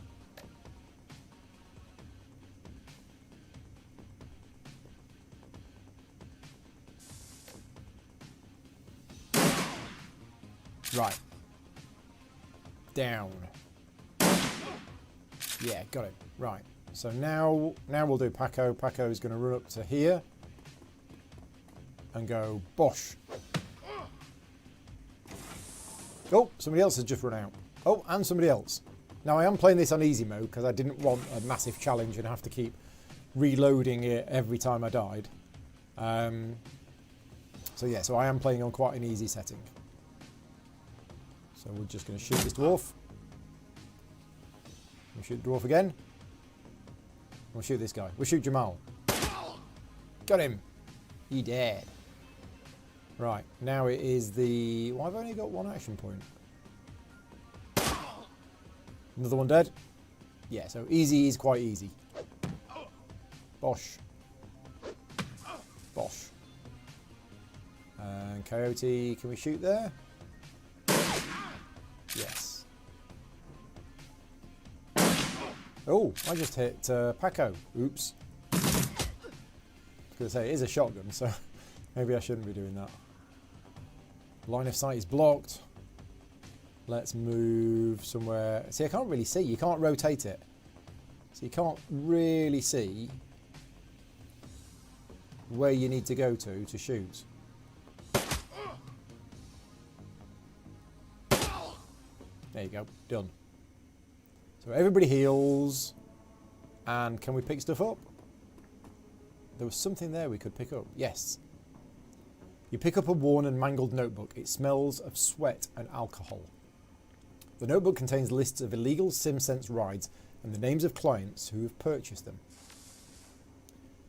[SPEAKER 1] Right. Down. Yeah, got it. Right. So now we'll do Paco. Paco is going to run up to here and go bosh. Oh, somebody else has just run out. Oh, and somebody else. Now, I am playing this on easy mode because I didn't want a massive challenge and have to keep reloading it every time I died. So yeah, so I am playing on quite an easy setting. So we're just going to shoot this dwarf. We'll shoot the dwarf again. We'll shoot this guy. We'll shoot Jamal. Got him. He dead. Right, now it is the... Well, I've only got one action point. Another one dead. Yeah, so easy is quite easy. Bosh. Bosh. And Coyote, can we shoot there? Yes. Oh, I just hit Paco. Oops. I was going to say, it is a shotgun, so maybe I shouldn't be doing that. Line of sight is blocked. Let's move somewhere. See, I can't really see. You can't rotate it. So you can't really see where you need to go to shoot. There you go. Done. So everybody heals. And can we pick stuff up? There was something there we could pick up. Yes. You pick up a worn and mangled notebook. It smells of sweat and alcohol. The notebook contains lists of illegal SimSense rides and the names of clients who have purchased them.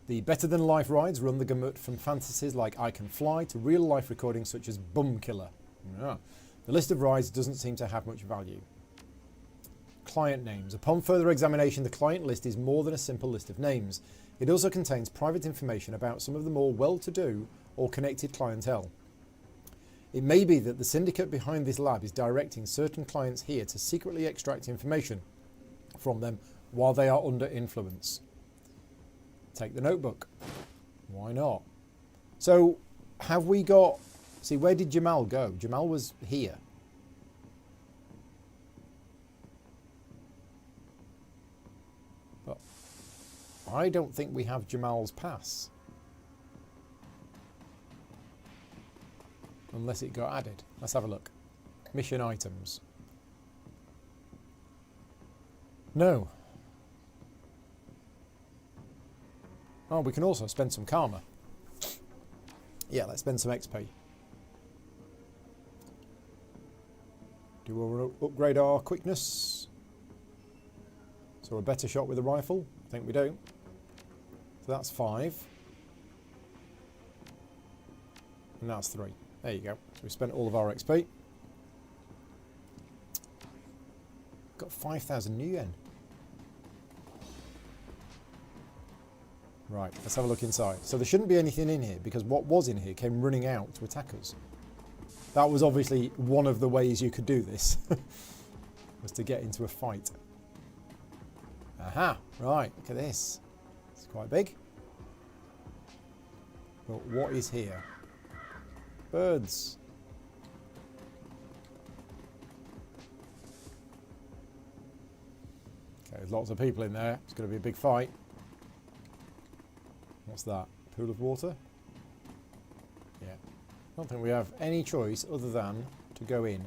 [SPEAKER 1] The better-than-life rides run the gamut from fantasies like I Can Fly to real-life recordings such as Bum Killer. Yeah. The list of rides doesn't seem to have much value. Client names. Upon further examination, the client list is more than a simple list of names. It also contains private information about some of the more well-to-do or connected clientele. It may be that the syndicate behind this lab is directing certain clients here to secretly extract information from them while they are under influence. Take the notebook. Why not? So, have we got... See, where did Jamal go? Jamal was here. But I don't think we have Jamal's pass. Unless it got added. Let's have a look. Mission items. No. Oh, we can also spend some karma. Yeah, let's spend some XP. Do we want to upgrade our quickness? So a better shot with a rifle? I think we do. So that's 5. And that's 3. There you go. So we spent all of our XP. Got 5,000 new yen. Right, let's have a look inside. So there shouldn't be anything in here because what was in here came running out to attack us. That was obviously one of the ways you could do this. Was to get into a fight. Aha! Right, look at this. It's quite big. But what is here? Birds. Okay, there's lots of people in there. It's going to be a big fight. What's that? Pool of water? Yeah. I don't think we have any choice other than to go in.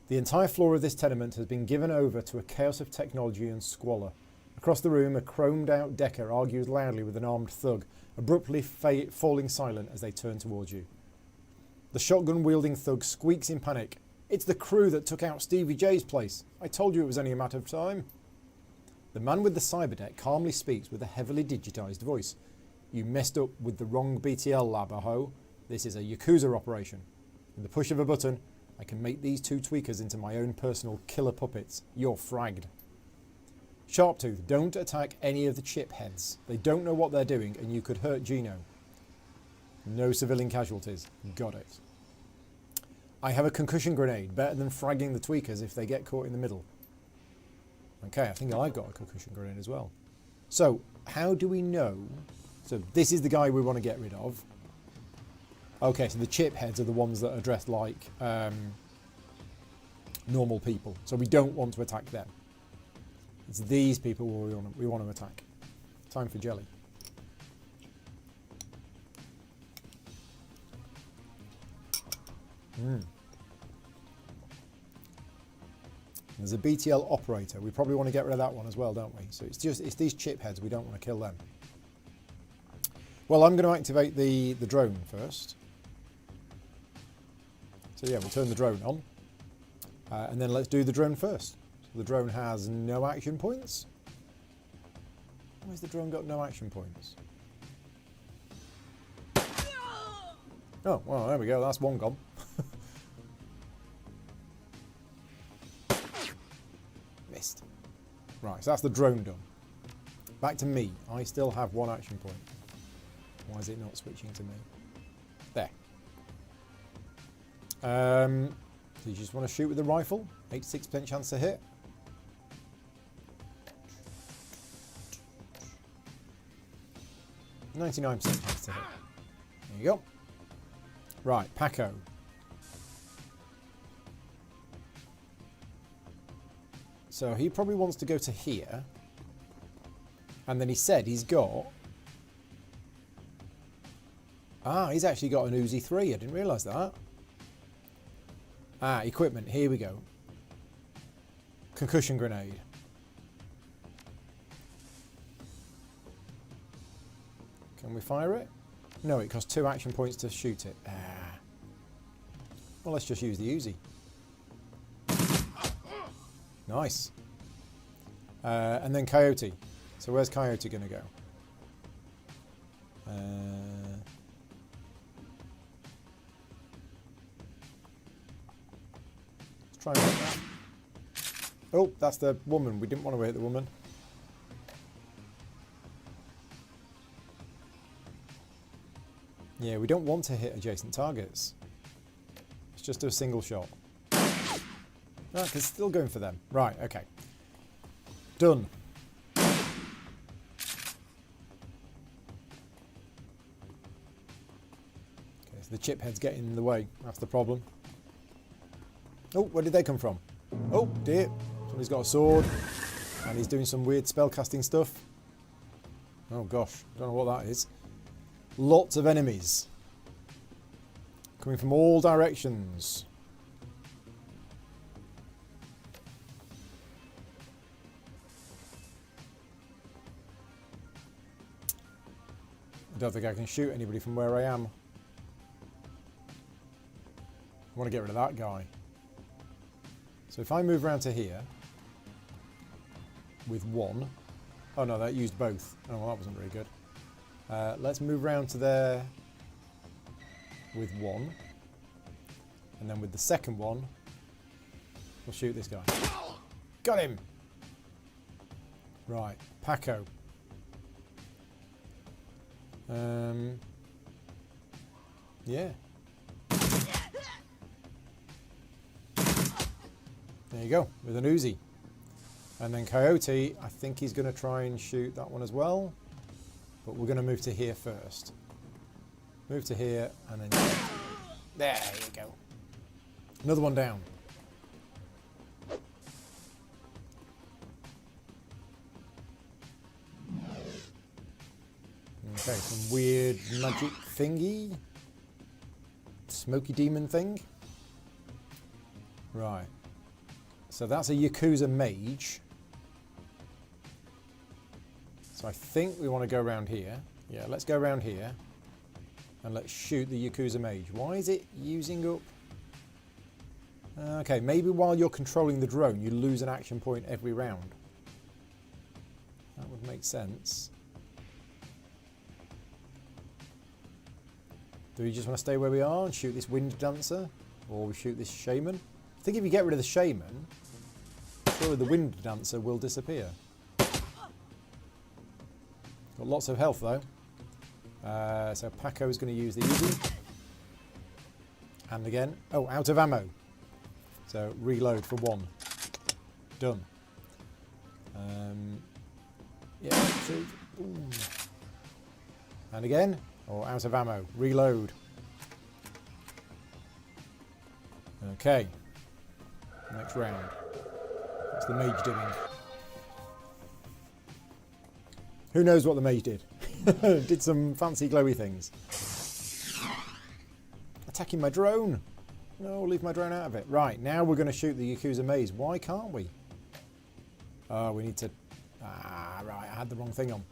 [SPEAKER 1] The entire floor of this tenement has been given over to a chaos of technology and squalor. Across the room, a chromed-out Decker argues loudly with an armed thug, abruptly falling silent as they turn towards you. The shotgun-wielding thug squeaks in panic. It's the crew that took out Stevie J's place. I told you it was only a matter of time. The man with the cyberdeck calmly speaks with a heavily digitized voice. You messed up with the wrong BTL lab, aho. This is a Yakuza operation. With the push of a button, I can make these 2 tweakers into my own personal killer puppets. You're fragged. Sharptooth, don't attack any of the chip heads. They don't know what they're doing and you could hurt Gino. No civilian casualties. Got it. I have a concussion grenade. Better than fragging the tweakers if they get caught in the middle. Okay, I think I've got a concussion grenade as well. So, how do we know? So, this is the guy we want to get rid of. Okay, so the chip heads are the ones that are dressed like normal people. So we don't want to attack them. It's these people we want to attack. Time for jelly. There's a BTL operator. We probably want to get rid of that one as well, don't we? So it's these chip heads. We don't want to kill them. Well, I'm going to activate the drone first. So yeah, we'll turn the drone on. And then let's do the drone first. So the drone has no action points. Why's the drone got no action points? Oh, well, there we go. That's one gone. Missed. Right, so that's the drone done. Back to me. I still have one action point. Why is it not switching to me? There. So you just want to shoot with the rifle. 86% chance to hit. .99% chance to hit. There you go. Right, Paco. So he probably wants to go to here. And then he said he's got... Ah, he's actually got an Uzi 3. I didn't realise that. Ah, equipment. Here we go. Concussion grenade. Can we fire it? No, it costs 2 action points to shoot it. Ah. Well, let's just use the Uzi. Nice. And then Coyote. So where's Coyote going to go? Let's try and hit that. Oh, that's the woman. We didn't want to hit the woman. Yeah, we don't want to hit adjacent targets. Let's just do a single shot. No, it's still going for them. Right, okay. Done. Okay, so the chip head's getting in the way. That's the problem. Oh, where did they come from? Oh, dear. Somebody's got a sword. And he's doing some weird spell casting stuff. Oh, gosh. Don't know what that is. Lots of enemies. Coming from all directions. I don't think I can shoot anybody from where I am. I want to get rid of that guy. So if I move around to here with one. Oh no, that used both. Oh, well, that wasn't very good. Let's move around to there with one. And then with the second one, we'll shoot this guy. Got him! Right, Paco. Yeah. There you go, with an Uzi. And then Coyote, I think he's going to try and shoot that one as well. But we're going to move to here first. Move to here, and then... There you go. Another one down. Okay, some weird magic thingy. Smoky demon thing. Right. So that's a Yakuza mage. So I think we want to go around here. Yeah, let's go around here. And let's shoot the Yakuza mage. Why is it using up... Okay, maybe while you're controlling the drone, you lose an action point every round. That would make sense. Do we just want to stay where we are and shoot this wind dancer? Or we shoot this shaman? I think if you get rid of the shaman, surely the wind dancer will disappear. Got lots of health though. So Paco is going to use the Uzi. And again, oh, out of ammo. So reload for one. Done. Yeah, shoot. Ooh. And again, or out of ammo. Reload. Okay. Next round. What's the mage doing? Who knows what the mage did? Did some fancy glowy things. Attacking my drone. No, leave my drone out of it. Right, now we're going to shoot the Yakuza maze. Why can't we? Oh, we need to... Ah, right, I had the wrong thing on.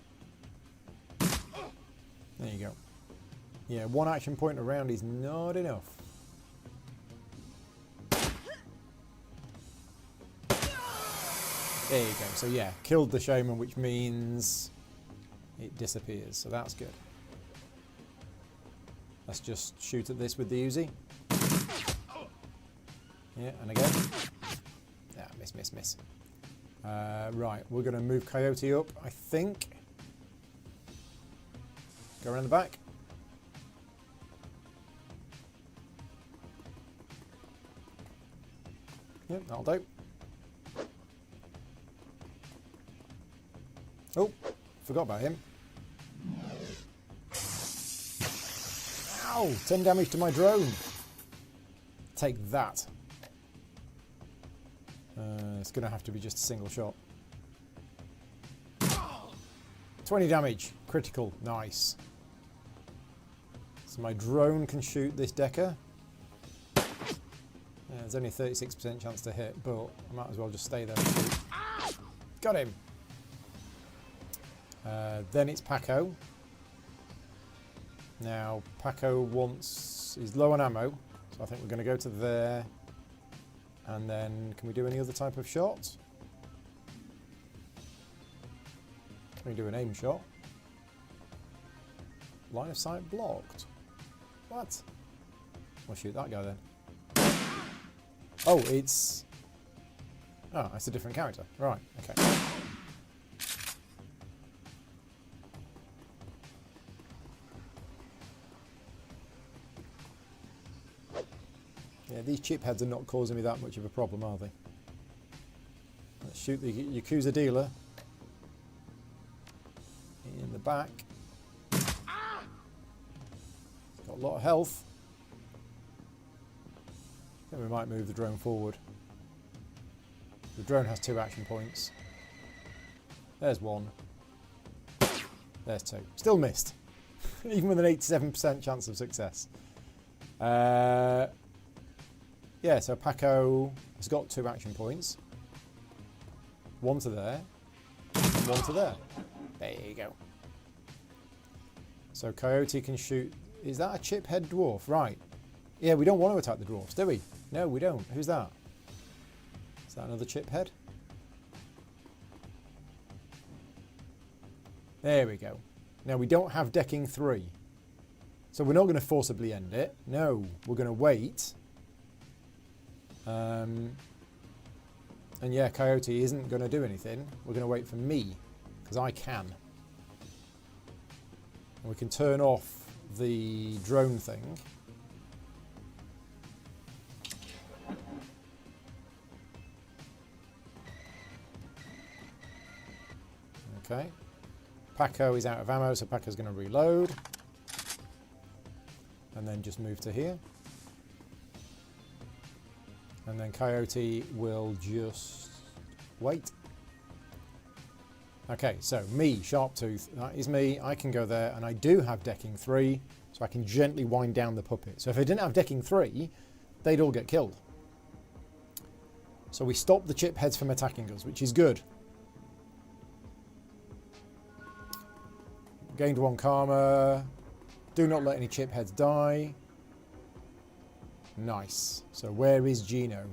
[SPEAKER 1] There you go. Yeah, one action point around is not enough. There you go. So yeah, killed the shaman, which means it disappears. So that's good. Let's just shoot at this with the Uzi. Yeah, and again. Yeah, miss, miss, miss. Right, we're going to move Coyote up, I think. Go around the back. Yep, that'll do. Oh, forgot about him. Ow! 10 damage to my drone. Take that. It's going to have to be just a single shot. 20 damage. Critical. Nice. So my drone can shoot this Decker. Yeah, there's only a 36% chance to hit, but I might as well just stay there and shoot. Got him. Then it's Paco. Now, Paco is low on ammo, so I think we're going to go to there. And then, can we do any other type of shot? Can we do an aim shot? Line of sight blocked. What? We'll shoot that guy then. Oh, it's... Oh, it's a different character. Right, okay. Yeah, these chip heads are not causing me that much of a problem, are they? Let's shoot the Yakuza dealer in the back. He's got a lot of health. I think we might move the drone forward. The drone has 2 action points. There's 1. There's 2. Still missed. Even with an 87% chance of success. Yeah, so Paco has got 2 action points. 1 to there, and 1 to there. There you go. So Coyote can shoot... Is that a chip head dwarf? Right. Yeah, we don't want to attack the dwarfs, do we? No, we don't. Who's that? Is that another chip head? There we go. Now, we don't have decking 3. So we're not going to forcibly end it. No, we're going to wait. And yeah, Coyote isn't going to do anything. We're going to wait for me, because I can. And we can turn off the drone thing. Okay. Paco is out of ammo, so Paco's going to reload. And then just move to here. And then Coyote will just wait. Okay, so me, Sharptooth, that is me. I can go there, and I do have decking 3, so I can gently wind down the puppet. So if I didn't have decking 3, they'd all get killed. So we stop the chip heads from attacking us, which is good. Gained 1 karma. Do not let any chip heads die. Nice. So where is Gino?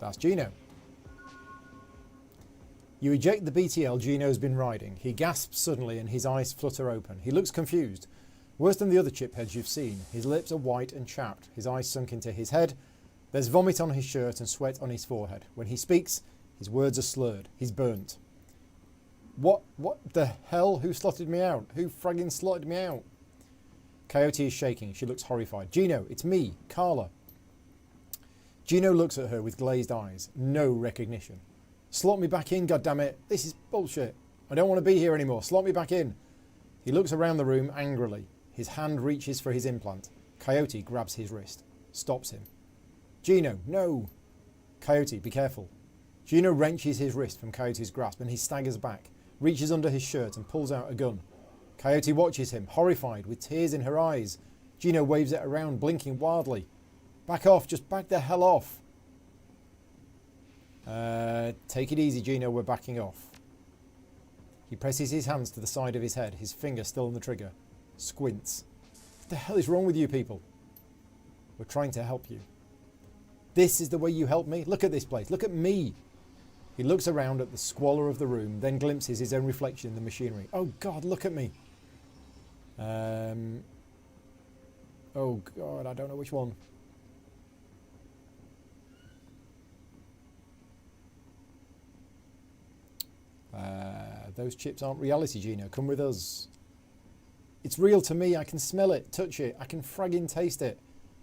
[SPEAKER 1] That's Gino. You eject the BTL Gino's been riding. He gasps suddenly and his eyes flutter open. He looks confused. Worse than the other chip heads you've seen. His lips are white and chapped. His eyes sunk into his head. There's vomit on his shirt and sweat on his forehead. When he speaks, his words are slurred. He's burnt. What the hell? Who slotted me out? Who fragging slotted me out? Coyote is shaking. She looks horrified. Gino, it's me, Carla. Gino looks at her with glazed eyes. No recognition. Slot me back in, goddammit. This is bullshit. I don't want to be here anymore. Slot me back in. He looks around the room angrily. His hand reaches for his implant. Coyote grabs his wrist. Stops him. Gino, no. Coyote, be careful. Gino wrenches his wrist from Coyote's grasp and he staggers back, reaches under his shirt and pulls out a gun. Coyote watches him, horrified, with tears in her eyes. Gino waves it around, blinking wildly. Back off, just back the hell off. Take it easy, Gino, we're backing off. He presses his hands to the side of his head, his finger still on the trigger. Squints. What the hell is wrong with you people? We're trying to help you. This is the way you help me? Look at this place, look at me. He looks around at the squalor of the room, then glimpses his own reflection in the machinery. Oh God, look at me. Oh God, I don't know which one. Those chips aren't reality, Gino. Come with us. It's real to me. I can smell it, touch it. I can fragging taste it.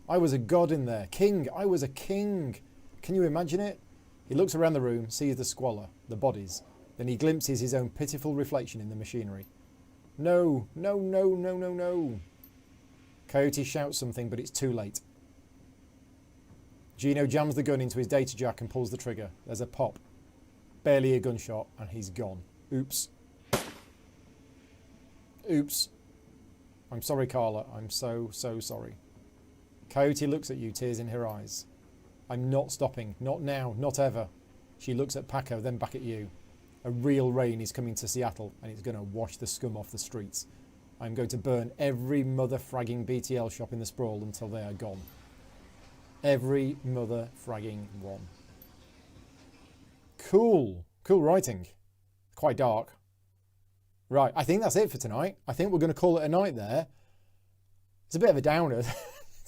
[SPEAKER 1] I was a god in there. King. I was a king. Can you imagine it? He looks around the room, sees the squalor, the bodies. Then he glimpses his own pitiful reflection in the machinery. No, no, no, no, no, no. Coyote shouts something, but it's too late. Gino jams the gun into his data jack and pulls the trigger. There's a pop. Barely a gunshot, and he's gone. Oops. Oops. I'm sorry, Carla. I'm so, so sorry. Coyote looks at you, tears in her eyes. I'm not stopping. Not now. Not ever. She looks at Paco, then back at you. A real rain is coming to Seattle, and it's going to wash the scum off the streets. I'm going to burn every mother-fragging BTL shop in the sprawl until they are gone. Every mother-fragging one. Cool. Cool writing. Quite dark. Right, I think that's it for tonight. I think we're going to call it a night there. It's a bit of a downer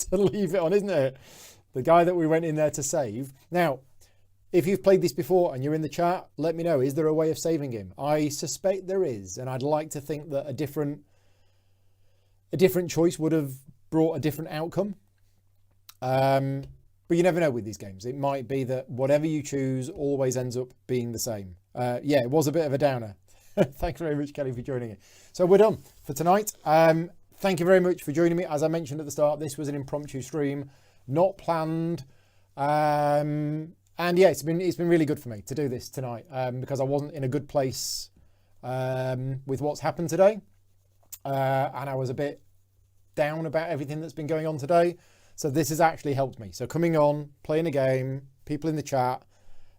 [SPEAKER 1] to leave it on, isn't it? The guy that we went in there to save. Now, if you've played this before and you're in the chat, let me know. Is there a way of saving him? I suspect there is, and I'd like to think that a different choice would have brought a different outcome. But you never know with these games. It might be that whatever you choose always ends up being the same. Yeah, it was a bit of a downer. Thanks very much, Kelly, for joining it. So we're done for tonight. Thank you very much for joining me. As I mentioned at the start, this was an impromptu stream, not planned. And yeah, it's been really good for me to do this tonight because I wasn't in a good place with what's happened today. And I was a bit down about everything that's been going on today. So this has actually helped me. So coming on, playing a game, people in the chat,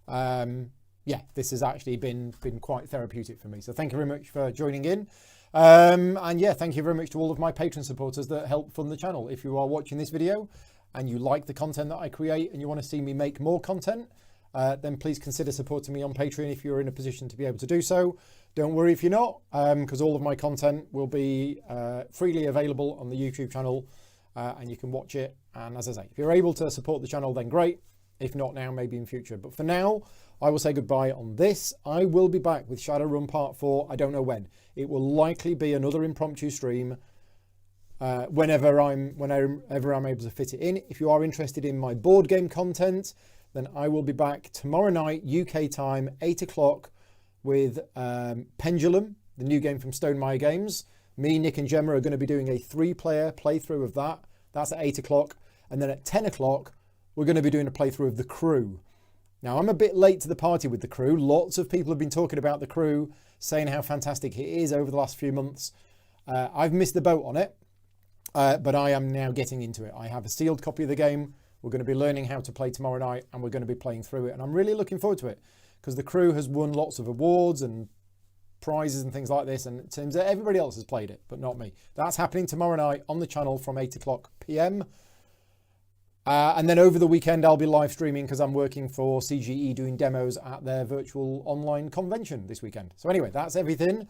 [SPEAKER 1] yeah, this has actually been quite therapeutic for me. So thank you very much for joining in. And yeah, thank you very much to all of my Patreon supporters that help fund the channel. If you are watching this video and you like the content that I create and you want to see me make more content, then please consider supporting me on Patreon if you're in a position to be able to do so. Don't worry if you're not, because all of my content will be freely available on the YouTube channel and you can watch it. And as I say, if you're able to support the channel, then great. If not now, maybe in future. But for now, I will say goodbye on this. I will be back with Shadowrun Part 4. I don't know when. It will likely be another impromptu stream whenever I'm able to fit it in. If you are interested in my board game content, then I will be back tomorrow night, UK time, 8 o'clock, with Pendulum, the new game from Stonemaier Games. Me, Nick and Gemma are going to be doing a 3-player playthrough of that. That's at 8 o'clock. And then at 10 o'clock, we're going to be doing a playthrough of The Crew. Now, I'm a bit late to the party with The Crew. Lots of people have been talking about The Crew, saying how fantastic it is over the last few months. I've missed the boat on it, but I am now getting into it. I have a sealed copy of the game. We're going to be learning how to play tomorrow night, and we're going to be playing through it. And I'm really looking forward to it, because The Crew has won lots of awards and prizes and things like this, and it seems that everybody else has played it, but not me. That's happening tomorrow night on the channel from 8 o'clock PM. And then over the weekend, I'll be live streaming because I'm working for CGE doing demos at their virtual online convention this weekend. So anyway, that's everything.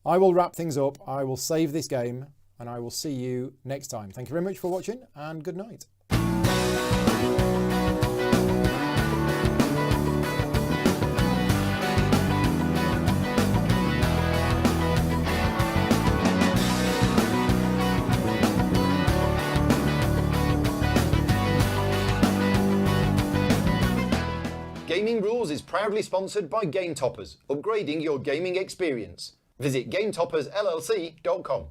[SPEAKER 1] I will wrap things up. I will save this game and I will see you next time. Thank you very much for watching and good night.
[SPEAKER 2] Gaming Rules is proudly sponsored by Game Toppers, upgrading your gaming experience. Visit GameToppersLLC.com.